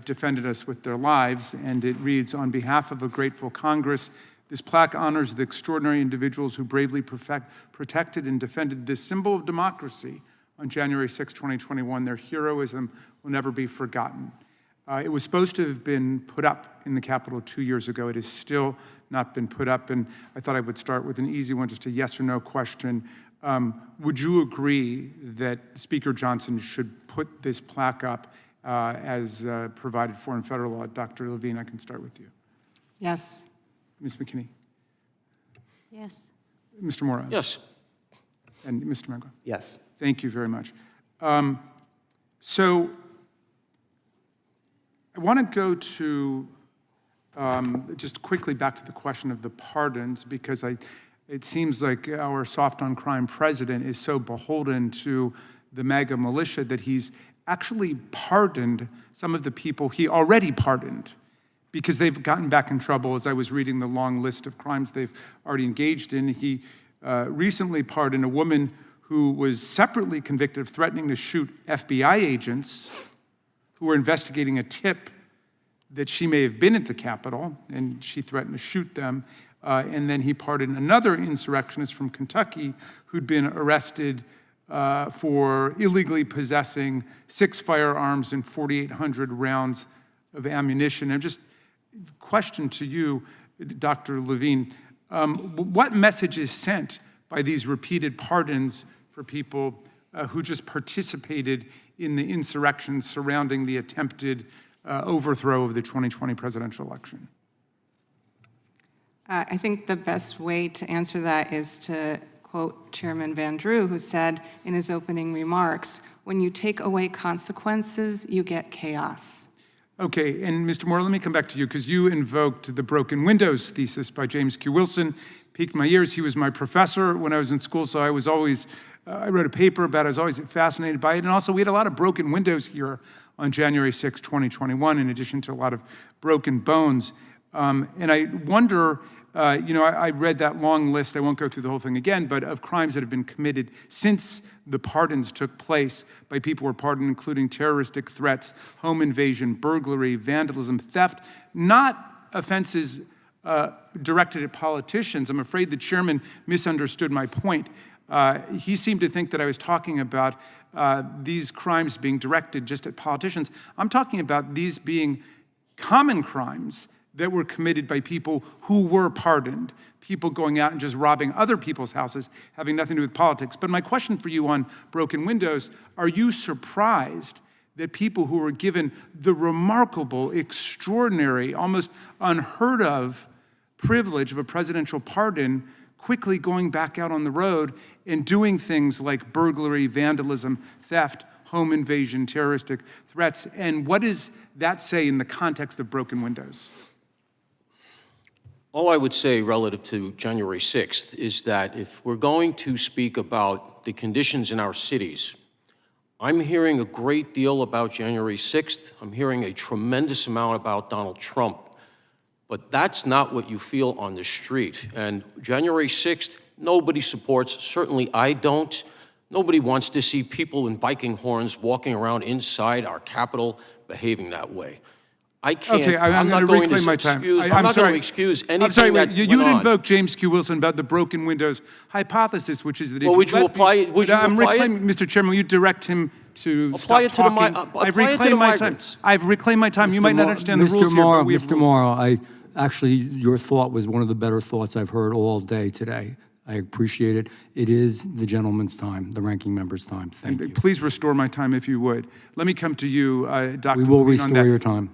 defended us with their lives. And it reads, "On behalf of a grateful Congress, this plaque honors the extraordinary individuals who bravely protected and defended this symbol of democracy on January 6, 2021. Their heroism will never be forgotten." It was supposed to have been put up in the Capitol 2 years ago. It has still not been put up, and I thought I would start with an easy one, just a yes or no question. Would you agree that Speaker Johnson should put this plaque up as provided for in federal law? Dr. Levine, I can start with you. Yes. Ms. McKinney? Yes. Mr. Mauro? Yes. And Mr. Mangual? Yes. Thank you very much. So I want to go to just quickly back to the question of the pardons, because it seems like our soft on crime president is so beholden to the MAGA militia that he's actually pardoned some of the people he already pardoned because they've gotten back in trouble. As I was reading the long list of crimes they've already engaged in, he recently pardoned a woman who was separately convicted of threatening to shoot FBI agents who were investigating a tip that she may have been at the Capitol, and she threatened to shoot them. And then he pardoned another insurrectionist from Kentucky who'd been arrested for illegally possessing 6 firearms and 4,800 rounds of ammunition. And just question to you, Dr. Levine, what message is sent by these repeated pardons for people who just participated in the insurrection surrounding the attempted overthrow of the 2020 presidential election? I think the best way to answer that is to quote Chairman Van Drew, who said in his opening remarks, "When you take away consequences, you get chaos." Okay, and Mr. Moore, let me come back to you, because you invoked the broken windows thesis by James Q. Wilson. Piqued my ears. He was my professor when I was in school, so I was always, I wrote a paper about it. I was always fascinated by it. And also, we had a lot of broken windows here on January 6, 2021, in addition to a lot of broken bones. And I wonder, I read that long list, I won't go through the whole thing again, but of crimes that have been committed since the pardons took place by people who were pardoned, including terroristic threats, home invasion, burglary, vandalism, theft, not offenses directed at politicians. I'm afraid the chairman misunderstood my point. He seemed to think that I was talking about these crimes being directed just at politicians. I'm talking about these being common crimes that were committed by people who were pardoned, people going out and just robbing other people's houses, having nothing to do with politics. But my question for you on broken windows, are you surprised that people who were given the remarkable, extraordinary, almost unheard of privilege of a presidential pardon quickly going back out on the road and doing things like burglary, vandalism, theft, home invasion, terroristic threats? And what does that say in the context of broken windows? All I would say relative to January 6th is that if we're going to speak about the conditions in our cities, I'm hearing a great deal about January 6th. I'm hearing a tremendous amount about Donald Trump. But that's not what you feel on the street. And January 6th, nobody supports, certainly I don't. Nobody wants to see people in Viking horns walking around inside our Capitol behaving that way. I can't, Okay, I'm not going to excuse, I'm not going to excuse anything I'm sorry, that you would went on. invoke James Q. Wilson about the broken windows hypothesis, which is that if Well, would you apply it? Would you apply it? Mr. Chairman, will you direct him to Apply stop it to the talking? apply it to the migrants. I've reclaimed my time. You might not understand the rules here, but we have Mr. rules. Mauro, actually, your thought was one of the better thoughts I've heard all day today. I appreciate it. It is the gentleman's time, the ranking member's time. Thank you. Please restore my time if you would. Let me come to you, Dr. We will Levine, on restore that. your time.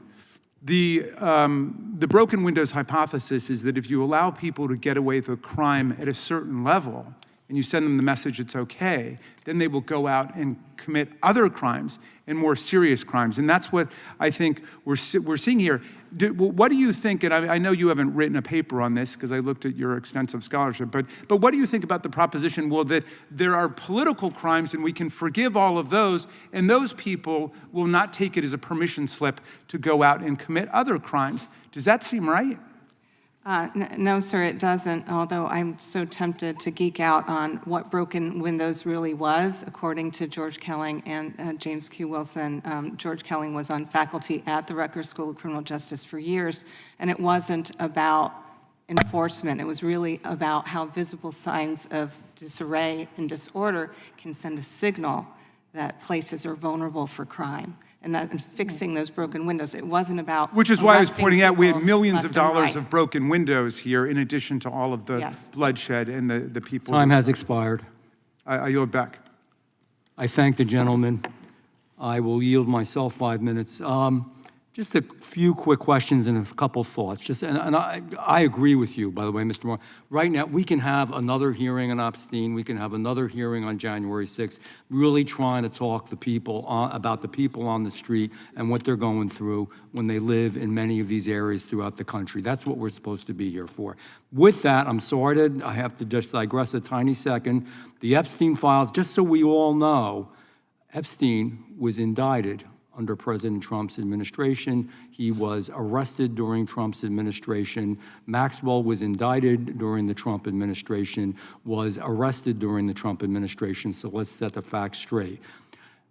The broken windows hypothesis is that if you allow people to get away with a crime at a certain level and you send them the message it's okay, then they will go out and commit other crimes and more serious crimes. And that's what I think we're seeing here. What do you think, and I know you haven't written a paper on this because I looked at your extensive scholarship, but what do you think about the proposition, well, that there are political crimes and we can forgive all of those, and those people will not take it as a permission slip to go out and commit other crimes? Does that seem right? No, sir, it doesn't, although I'm so tempted to geek out on what broken windows really was. According to George Kelling and James Q. Wilson, George Kelling was on faculty at the Rutgers School of Criminal Justice for years, and it wasn't about enforcement. It was really about how visible signs of disarray and disorder can send a signal that places are vulnerable for crime. And fixing those broken windows. It wasn't about Which is why I was arresting pointing out we had people millions of left and dollars right. of broken windows here in addition to all of the Yes. bloodshed and the people. Time has expired. I yield back. I thank the gentleman. I will yield myself 5 minutes. Just a few quick questions and a couple thoughts. And I agree with you, by the way, Mr. Moore. Right now, we can have another hearing on Epstein. We can have another hearing on January 6th, really trying to talk to people about the people on the street and what they're going through when they live in many of these areas throughout the country. That's what we're supposed to be here for. With that, I have to just digress a tiny second. The Epstein files, just so we all know, Epstein was indicted under President Trump's administration. He was arrested during Trump's administration. Maxwell was indicted during the Trump administration, was arrested during the Trump administration. So let's set the facts straight.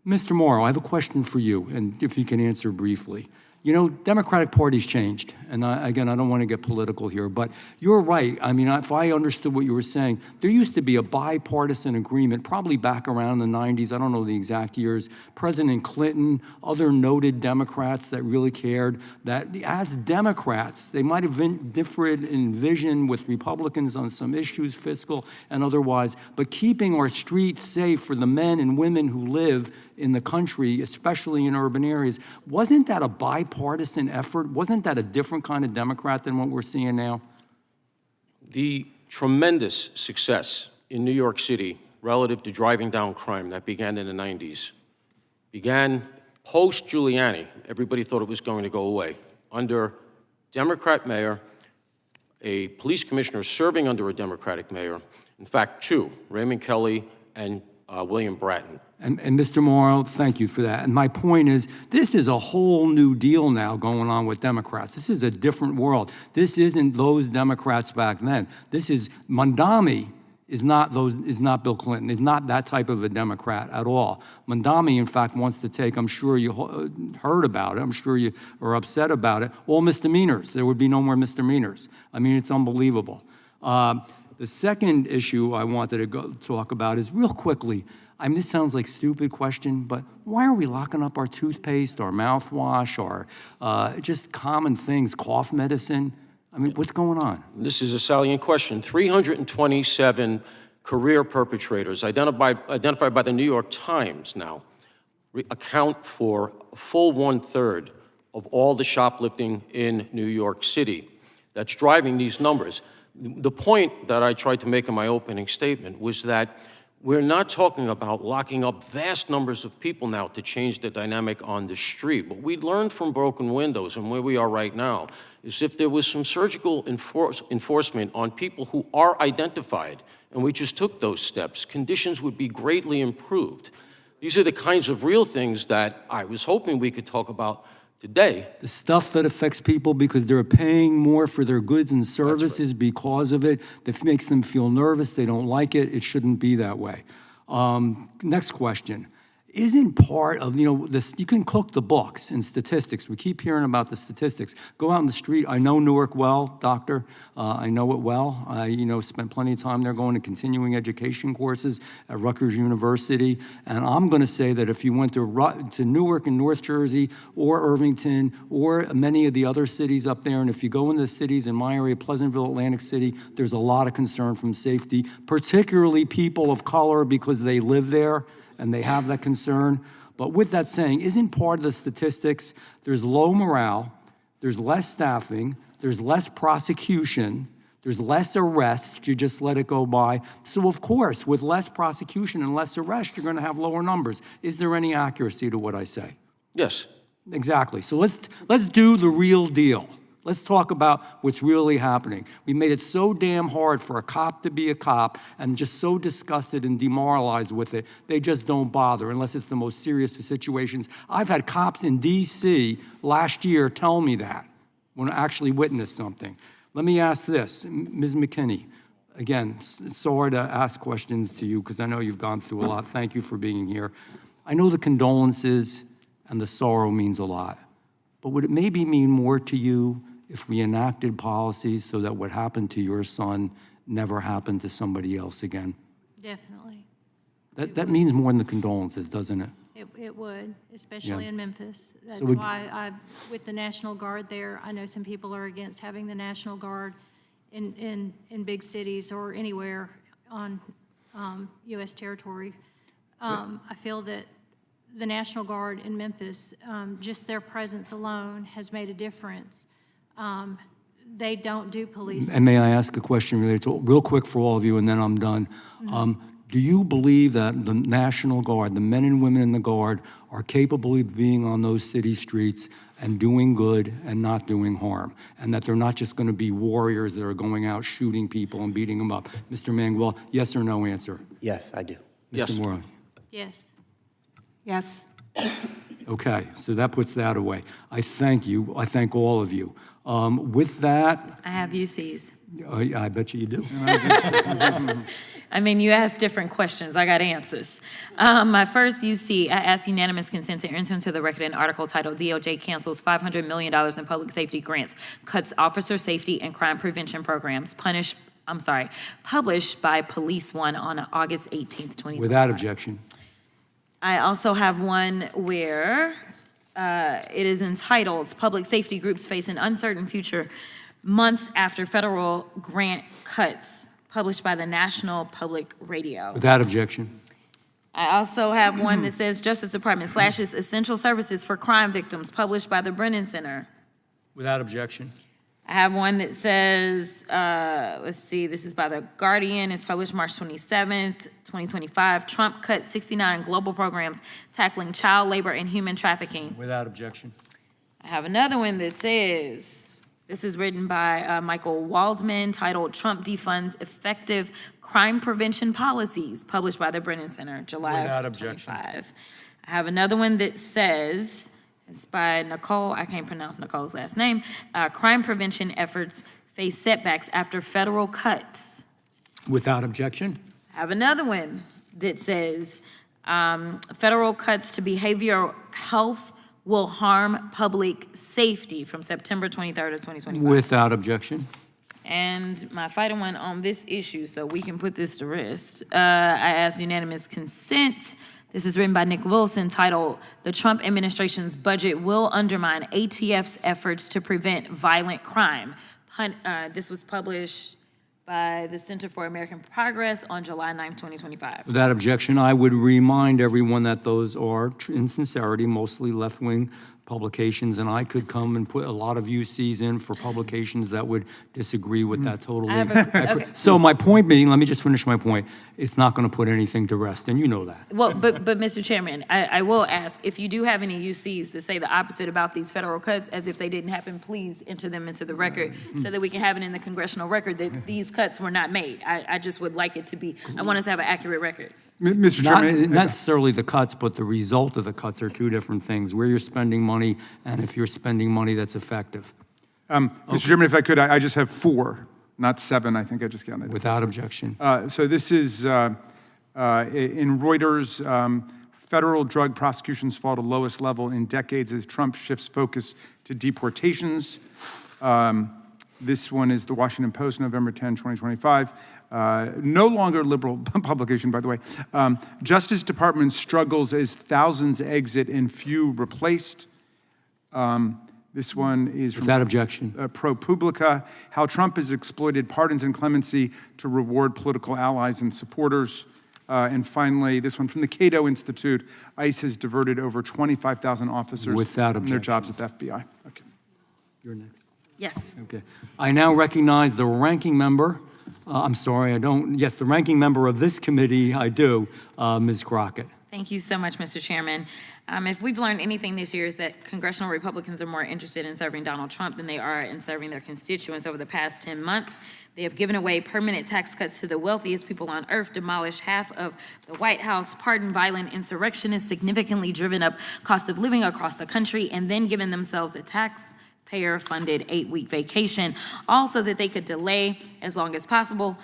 Mr. Mauro, I have a question for you, and if you can answer briefly. You know, Democratic Party's changed, and again, I don't want to get political here, but you're right. I mean, if I understood what you were saying, there used to be a bipartisan agreement, probably back around the 90s, I don't know the exact years, President Clinton, other noted Democrats that really cared, that as Democrats, they might have differed in vision with Republicans on some issues, fiscal and otherwise, but keeping our streets safe for the men and women who live in the country, especially in urban areas, wasn't that a bipartisan effort? Wasn't that a different kind of Democrat than what we're seeing now? The tremendous success in New York City relative to driving down crime that began in the 90s began post-Giuliani. Everybody thought it was going to go away. Under Democrat mayor, a police commissioner serving under a Democratic mayor, in fact, two, Raymond Kelly and William Bratton. And Mr. Mauro, thank you for that. And my point is, this is a whole new deal now going on with Democrats. This is a different world. This isn't those Democrats back then. This is Mondami is not Bill Clinton, is not that type of a Democrat at all. Mondami, in fact, wants to take, I'm sure you heard about it, I'm sure you are upset about it, all misdemeanors. There would be no more misdemeanors. I mean, it's unbelievable. The second issue I wanted to talk about is real quickly, I mean, this sounds like a stupid question, but why are we locking up our toothpaste, our mouthwash, our just common things, cough medicine? I mean, what's going on? This is a salient question. 327 career perpetrators identified by the New York Times now account for a full 1/3 of all the shoplifting in New York City. That's driving these numbers. The point that I tried to make in my opening statement was that we're not talking about locking up vast numbers of people now to change the dynamic on the street. What we learned from broken windows and where we are right now is if there was some surgical enforcement on people who are identified, and we just took those steps, conditions would be greatly improved. These are the kinds of real things that I was hoping we could talk about today. The stuff that affects people because they're paying more for their goods and services because of it, that makes them feel nervous, they don't like it, it shouldn't be that way. Next question. Isn't part of, this, you can cook the books and statistics. We keep hearing about the statistics. Go out in the street. I know Newark well, doctor. I know it well. I, spent plenty of time there going to continuing education courses at Rutgers University. And I'm going to say that if you went to Newark in North Jersey or Irvington or many of the other cities up there, and if you go into the cities in my area, Pleasantville, Atlantic City, there's a lot of concern from safety, particularly people of color because they live there and they have that concern. But with that saying, isn't part of the statistics, there's low morale, there's less staffing, there's less prosecution, There's less arrests, you just let it go by. So of course, with less prosecution and less arrest, you're gonna have lower numbers. Is there any accuracy to what I say? Yes. Exactly. So let's do the real deal. Let's talk about what's really happening. We made it so damn hard for a cop to be a cop and just so disgusted and demoralized with it, they just don't bother unless it's the most serious of situations. I've had cops in D.C. last year tell me that when I actually witnessed something. Let me ask this, Ms. McKinney. Again, sorry to ask questions to you because I know you've gone through a lot. Thank you for being here. I know the condolences and the sorrow means a lot, but would it maybe mean more to you if we enacted policies so that what happened to your son never happened to somebody else again? Definitely. That means more than the condolences, doesn't it? It would, especially Yeah. in Memphis. That's So we- why with the National Guard there, I know some people are against having the National Guard in big cities or anywhere on U.S. territory. I feel that the National Guard in Memphis, just their presence alone has made a difference. They don't do police. And may I ask a question related to, real quick for all of you, and then I'm done. Do you believe that the National Guard, the men and women in the Guard, are capable of being on those city streets and doing good and not doing harm? And that they're not just going to be warriors that are going out shooting people and beating them up? Mr. Mangual, yes or no answer? Yes, I do. Yes. Mr. Mauro? Yes. Yes. Okay, so that puts that away. I thank you. I thank all of you. With that, I have UCs. I bet you do. I mean, you asked different questions. I got answers. My first UC, I asked unanimous consent to enter into the record an article titled DOJ cancels $500 million in public safety grants, cuts officer safety and crime prevention programs, published by Police One on August 18th, 2025. Without objection. I also have one where it is entitled, Public Safety Groups Face an Uncertain Future Months After Federal Grant Cuts, published by the National Public Radio. Without objection. I also have one that says Justice Department slashes essential services for crime victims, published by the Brennan Center. Without objection. I have one that says, let's see, this is by The Guardian. It's published March 27th, 2025. Trump cut 69 global programs tackling child labor and human trafficking. Without objection. I have another one that says, this is written by Michael Waldman, titled Trump Defunds Effective Crime Prevention Policies, published by the Brennan Center, July Without of objection. 25. I have another one that says, it's by Nicole, I can't pronounce Nicole's last name, crime prevention efforts face setbacks after federal cuts. Without objection. I have another one that says, federal cuts to behavioral health will harm public safety, from September 23rd of 2025. Without objection. And my final one on this issue, so we can put this to rest. I ask unanimous consent. This is written by Nick Wilson, titled, The Trump Administration's Budget Will Undermine ATF's Efforts to Prevent Violent Crime. This was published by the Center for American Progress on July 9th, 2025. Without objection, I would remind everyone that those are, in sincerity, mostly left-wing publications, and I could come and put a lot of UCs in for publications that would disagree with that totally. okay. So my point being, let me just finish my point, it's not going to put anything to rest, and you know that. Well, but Mr. Chairman, I will ask, if you do have any UCs that say the opposite about these federal cuts, as if they didn't happen, please enter them into the record so that we can have it in the congressional record that these cuts were not made. I just would like it to be, I want us to have an accurate record. Mr. Not Chairman, necessarily the cuts, but the result of the cuts are two different things, where you're spending money and if you're spending money that's effective. Mr. Chairman, if I could, I just have 4, not 7. I think I just counted. Without objection. So this is in Reuters, federal drug prosecutions fall to lowest level in decades as Trump shifts focus to deportations. This one is the Washington Post, November 10, 2025. No longer liberal publication, by the way. Justice Department struggles as thousands exit and few replaced. This one is from Without objection. ProPublica, how Trump has exploited pardons and clemency to reward political allies and supporters. And finally, this one from the Cato Institute, ICE has diverted over 25,000 officers Without from their objection. jobs at the FBI. Okay. You're next. Yes. Okay. I now recognize the ranking member, the ranking member of this committee, I do, Ms. Crockett. Thank you so much, Mr. Chairman. If we've learned anything this year is that congressional Republicans are more interested in serving Donald Trump than they are in serving their constituents. Over the past 10 months, they have given away permanent tax cuts to the wealthiest people on earth, demolished half of the White House, pardoned violent insurrectionists, significantly driven up cost of living across the country, and then given themselves a taxpayer-funded 8-week vacation, all so that they could delay as long as possible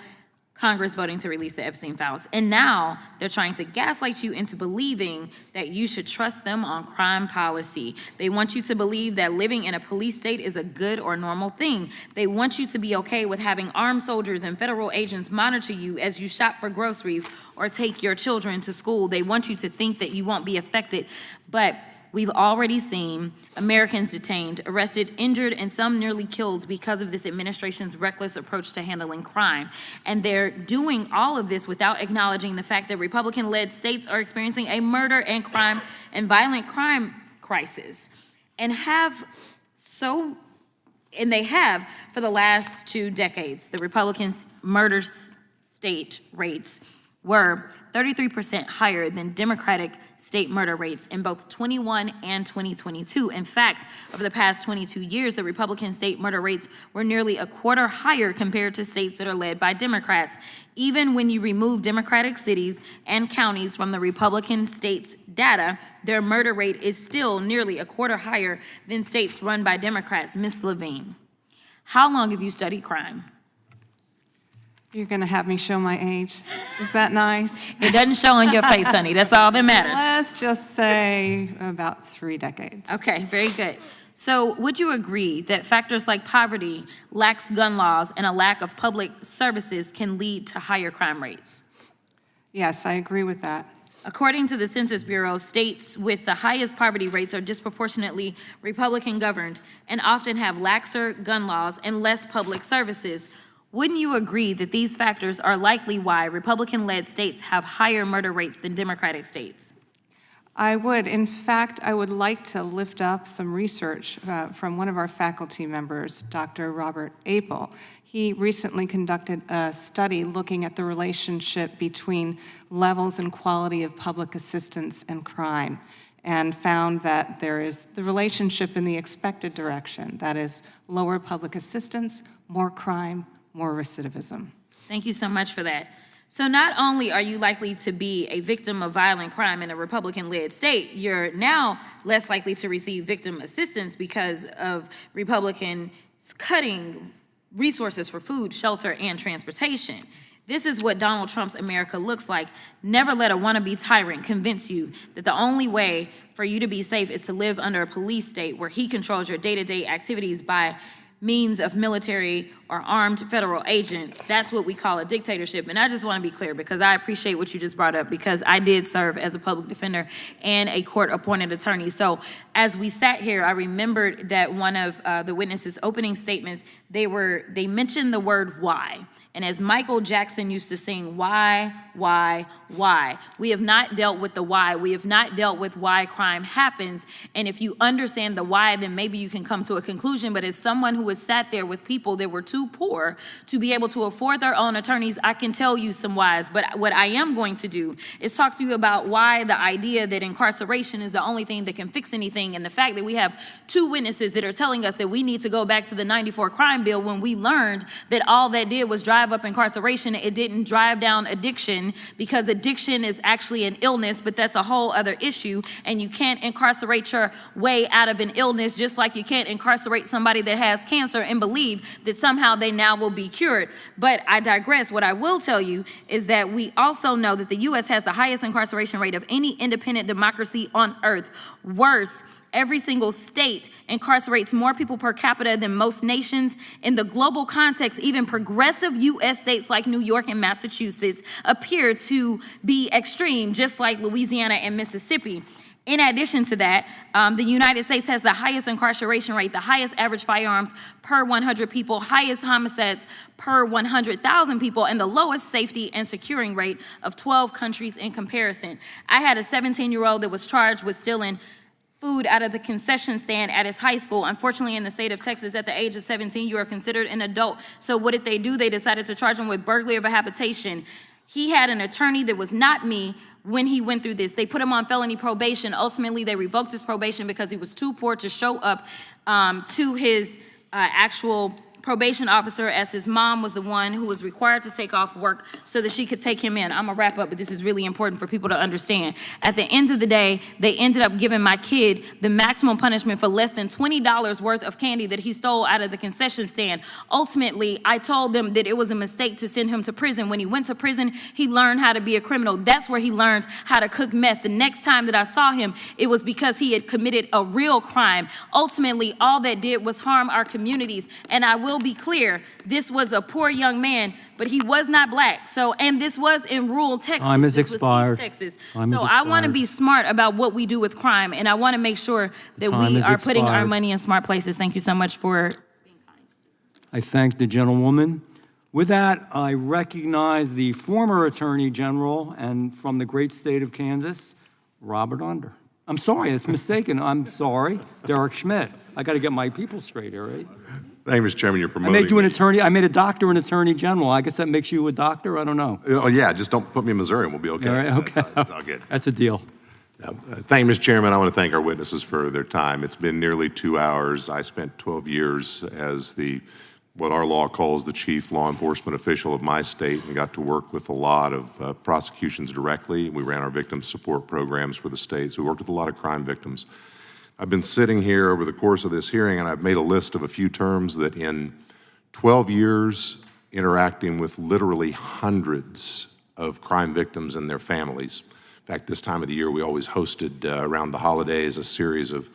Congress voting to release the Epstein files. And now they're trying to gaslight you into believing that you should trust them on crime policy. They want you to believe that living in a police state is a good or normal thing. They want you to be okay with having armed soldiers and federal agents monitor you as you shop for groceries or take your children to school. They want you to think that you won't be affected, but we've already seen Americans detained, arrested, injured, and some nearly killed because of this administration's reckless approach to handling crime. And they're doing all of this without acknowledging the fact that Republican-led states are experiencing a murder and crime and violent crime crisis, and they have for the last 2 decades. The Republicans' murder state rates were 33% higher than Democratic state murder rates in both 21 and 2022. In fact, over the past 22 years, the Republican state murder rates were nearly a quarter higher compared to states that are led by Democrats. Even when you remove Democratic cities and counties from the Republican states' data, their murder rate is still nearly a quarter higher than states run by Democrats. Ms. Levine, how long have you studied crime? You're going to have me show my age? Is that nice? It doesn't show on your face, honey. That's all that matters. Let's just say about 3 decades. Okay, very good. So would you agree that factors like poverty, lax gun laws, and a lack of public services can lead to higher crime rates? Yes, I agree with that. According to the Census Bureau, states with the highest poverty rates are disproportionately Republican governed and often have laxer gun laws and less public services. Wouldn't you agree that these factors are likely why Republican-led states have higher murder rates than Democratic states? I would. In fact, I would like to lift up some research from one of our faculty members, Dr. Robert Apel. He recently conducted a study looking at the relationship between levels and quality of public assistance and crime, and found that there is the relationship in the expected direction. That is, lower public assistance, more crime, more recidivism. Thank you so much for that. So not only are you likely to be a victim of violent crime in a Republican-led state, you're now less likely to receive victim assistance because of Republicans cutting resources for food, shelter, and transportation. This is what Donald Trump's America looks like. Never let a wannabe tyrant convince you that the only way for you to be safe is to live under a police state where he controls your day-to-day activities by means of military or armed federal agents. That's what we call a dictatorship. And I just want to be clear, because I appreciate what you just brought up, because I did serve as a public defender and a court-appointed attorney. So as we sat here, I remembered that one of the witnesses' opening statements, they mentioned the word why. And as Michael Jackson used to sing, why? We have not dealt with the why. We have not dealt with why crime happens. And if you understand the why, then maybe you can come to a conclusion. But as someone who has sat there with people that were too poor to be able to afford their own attorneys, I can tell you some whys. But what I am going to do is talk to you about why the idea that incarceration is the only thing that can fix anything, and the fact that we have 2 witnesses that are telling us that we need to go back to the '94 crime bill when we learned that all that did was drive up incarceration. It didn't drive down addiction, because addiction is actually an illness, but that's a whole other issue. And you can't incarcerate your way out of an illness, just like you can't incarcerate somebody that has cancer and believe that somehow they now will be cured. But I digress. What I will tell you is that we also know that the U.S. has the highest incarceration rate of any independent democracy on earth. Worse, every single state incarcerates more people per capita than most nations. In the global context, even progressive U.S. states like New York and Massachusetts appear to be extreme, just like Louisiana and Mississippi. In addition to that, the United States has the highest incarceration rate, the highest average firearms per 100 people, highest homicides per 100,000 people, and the lowest safety and securing rate of 12 countries in comparison. I had a 17-year-old that was charged with stealing food out of the concession stand at his high school. Unfortunately, in the state of Texas, at the age of 17, you are considered an adult. So what did they do? They decided to charge him with burglary of a habitation. He had an attorney that was not me when he went through this. They put him on felony probation. Ultimately, they revoked his probation because he was too poor to show up to his actual probation officer, as his mom was the one who was required to take off work so that she could take him in. I'm gonna wrap up, but this is really important for people to understand. At the end of the day, they ended up giving my kid the maximum punishment for less than $20 worth of candy that he stole out of the concession stand. Ultimately, I told them that it was a mistake to send him to prison. When he went to prison, he learned how to be a criminal. That's where he learned how to cook meth. The next time that I saw him, it was because he had committed a real crime. Ultimately, all that did was harm our communities. And I will be clear, this was a poor young man, but he was not black. So, and this was in rural Texas. Time is this expired. was East Texas. Time is So I want to expired. be smart about what we do with crime, and I want to make sure that Time we is are putting our expired. money in smart places. Thank you so much for being kind. I thank the gentlewoman. With that, I recognize the former Attorney General and from the great state of Kansas, Robert Under. I'm sorry, it's mistaken. I'm sorry, Derek Schmidt. I got to get my people straight here, right? Thank you, Mr. Chairman. You're I promoting. made you an attorney. I made a doctor an Attorney General. I guess that makes you a doctor. I don't know. Oh, yeah, just don't put me in Missouri and we'll be okay. All right, okay. It's all good. That's a deal. Thank you, Mr. Chairman. I want to thank our witnesses for their time. It's been nearly 2 hours. I spent 12 years as what our law calls the chief law enforcement official of my state, and got to work with a lot of prosecutions directly. We ran our victim support programs for the state, so we worked with a lot of crime victims. I've been sitting here over the course of this hearing, and I've made a list of a few terms that in 12 years interacting with literally hundreds of crime victims and their families. In fact, this time of the year, we always hosted around the holidays a series of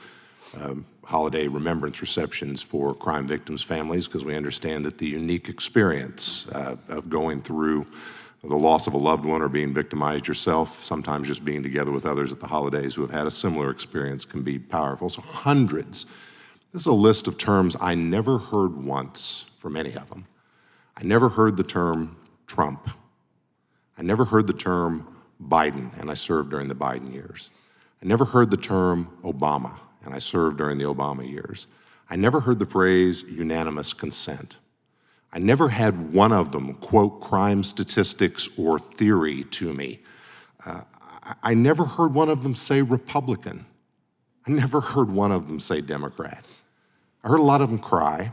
holiday remembrance receptions for crime victims' families, because we understand that the unique experience of going through the loss of a loved one or being victimized yourself, sometimes just being together with others at the holidays who have had a similar experience, can be powerful. So hundreds. This is a list of terms I never heard once from any of them. I never heard the term Trump. I never heard the term Biden, and I served during the Biden years. I never heard the term Obama, and I served during the Obama years. I never heard the phrase unanimous consent. I never had one of them quote crime statistics or theory to me. I never heard one of them say Republican. I never heard one of them say Democrat. I heard a lot of them cry.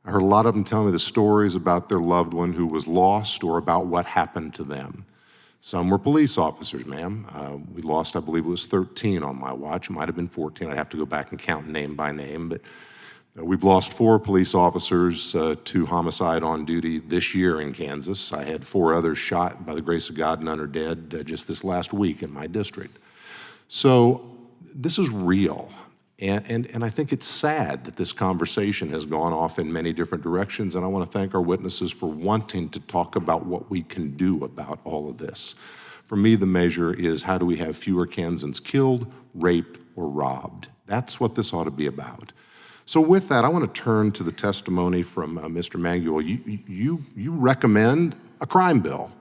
I heard a lot of them tell me the stories about their loved one who was lost or about what happened to them. Some were police officers, ma'am. We lost, I believe it was 13 on my watch. It might have been 14. I'd have to go back and count name by name. But we've lost 4 police officers to homicide on duty this year in Kansas. I had 4 others shot, by the grace of God, none are dead, just this last week in my district. So this is real. And I think it's sad that this conversation has gone off in many different directions, and I want to thank our witnesses for wanting to talk about what we can do about all of this. For me, the measure is how do we have fewer Kansans killed, raped, or robbed? That's what this ought to be about. So with that, I want to turn to the testimony from Mr. Mangual. You recommend a crime bill,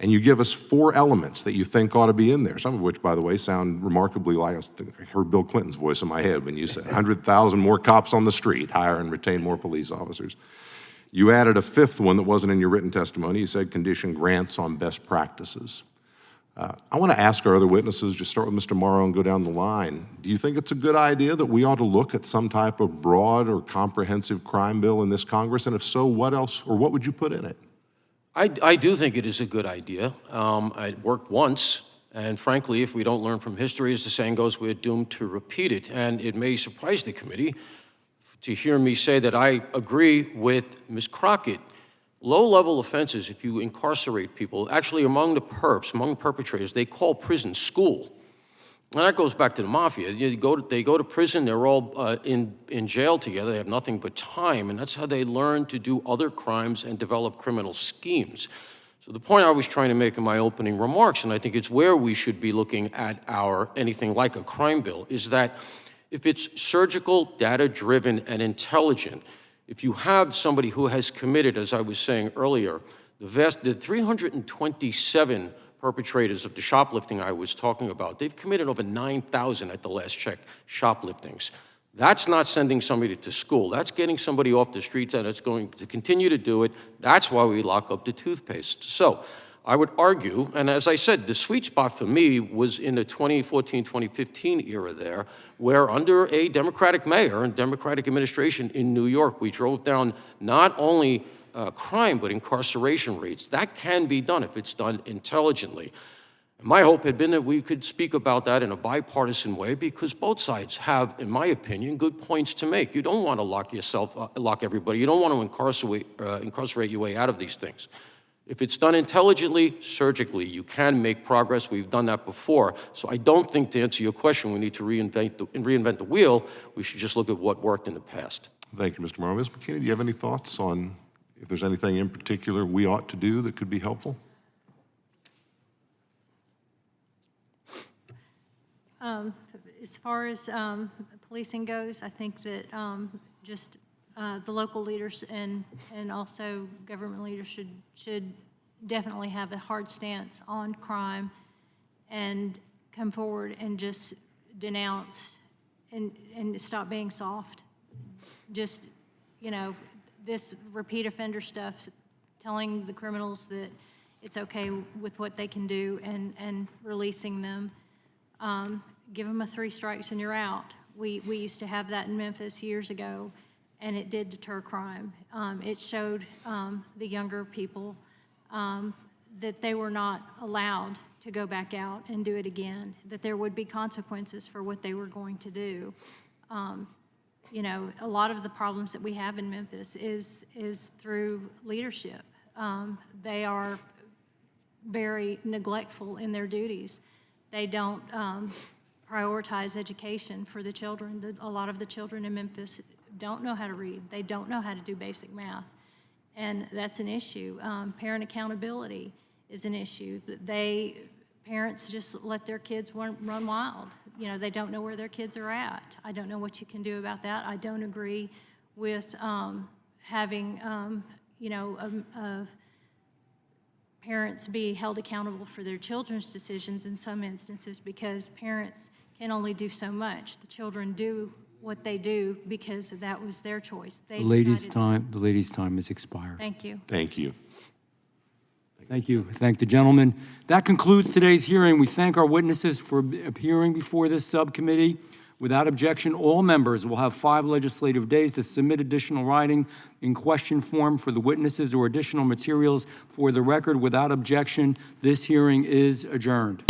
and you give us 4 elements that you think ought to be in there, some of which, by the way, sound remarkably like, I heard Bill Clinton's voice in my head when you said 100,000 more cops on the street, hire and retain more police officers. You added a 5th one that wasn't in your written testimony. You said condition grants on best practices. I want to ask our other witnesses, just start with Mr. Mauro and go down the line. Do you think it's a good idea that we ought to look at some type of broad or comprehensive crime bill in this Congress? And if so, what else, or what would you put in it? I do think it is a good idea. It worked once, and frankly, if we don't learn from history, as the saying goes, we're doomed to repeat it. And it may surprise the committee to hear me say that I agree with Ms. Crockett. Low-level offenses, if you incarcerate people, actually among the perps, among perpetrators, they call prison school. And that goes back to the mafia. They go to prison, they're all in jail together, they have nothing but time, and that's how they learn to do other crimes and develop criminal schemes. So the point I was trying to make in my opening remarks, and I think it's where we should be looking at anything like a crime bill, is that if it's surgical, data-driven, and intelligent, if you have somebody who has committed, as I was saying earlier, the 327 perpetrators of the shoplifting I was talking about. They've committed over 9,000 at the last check shopliftings. That's not sending somebody to school. That's getting somebody off the streets, and it's going to continue to do it. That's why we lock up the toothpaste. So I would argue, and as I said, the sweet spot for me was in the 2014, 2015 era there, where under a Democratic mayor and Democratic administration in New York, we drove down not only crime, but incarceration rates. That can be done if it's done intelligently. My hope had been that we could speak about that in a bipartisan way, because both sides have, in my opinion, good points to make. You don't want to lock everybody. You don't want to incarcerate your way out of these things. If it's done intelligently, surgically, you can make progress. We've done that before. So I don't think, to answer your question, we need to reinvent the wheel. We should just look at what worked in the past. Thank you, Mr. Mauro. Ms. McKinney, do you have any thoughts on if there's anything in particular we ought to do that could be helpful? As far as policing goes, I think that just the local leaders and also government leaders should definitely have a hard stance on crime and come forward and just denounce and stop being soft. Just, you know, this repeat offender stuff, telling the criminals that it's okay with what they can do and releasing them. Give them a 3 strikes and you're out. We used to have that in Memphis years ago, and it did deter crime. It showed the younger people that they were not allowed to go back out and do it again, that there would be consequences for what they were going to do. You know, a lot of the problems that we have in Memphis is through leadership. They are very neglectful in their duties. They don't prioritize education for the children. A lot of the children in Memphis don't know how to read. They don't know how to do basic math, and that's an issue. Parent accountability is an issue. Parents just let their kids run wild. You know, they don't know where their kids are at. I don't know what you can do about that. I don't agree with having, you know, parents be held accountable for their children's decisions in some instances, because parents can only do so much. The children do what they do because that was their choice. The lady's time has expired. Thank you. Thank you. Thank you. Thank the gentleman. That concludes today's hearing. We thank our witnesses for appearing before this subcommittee. Without objection, all members will have 5 legislative days to submit additional writing in question form for the witnesses or additional materials for the record. Without objection, this hearing is adjourned.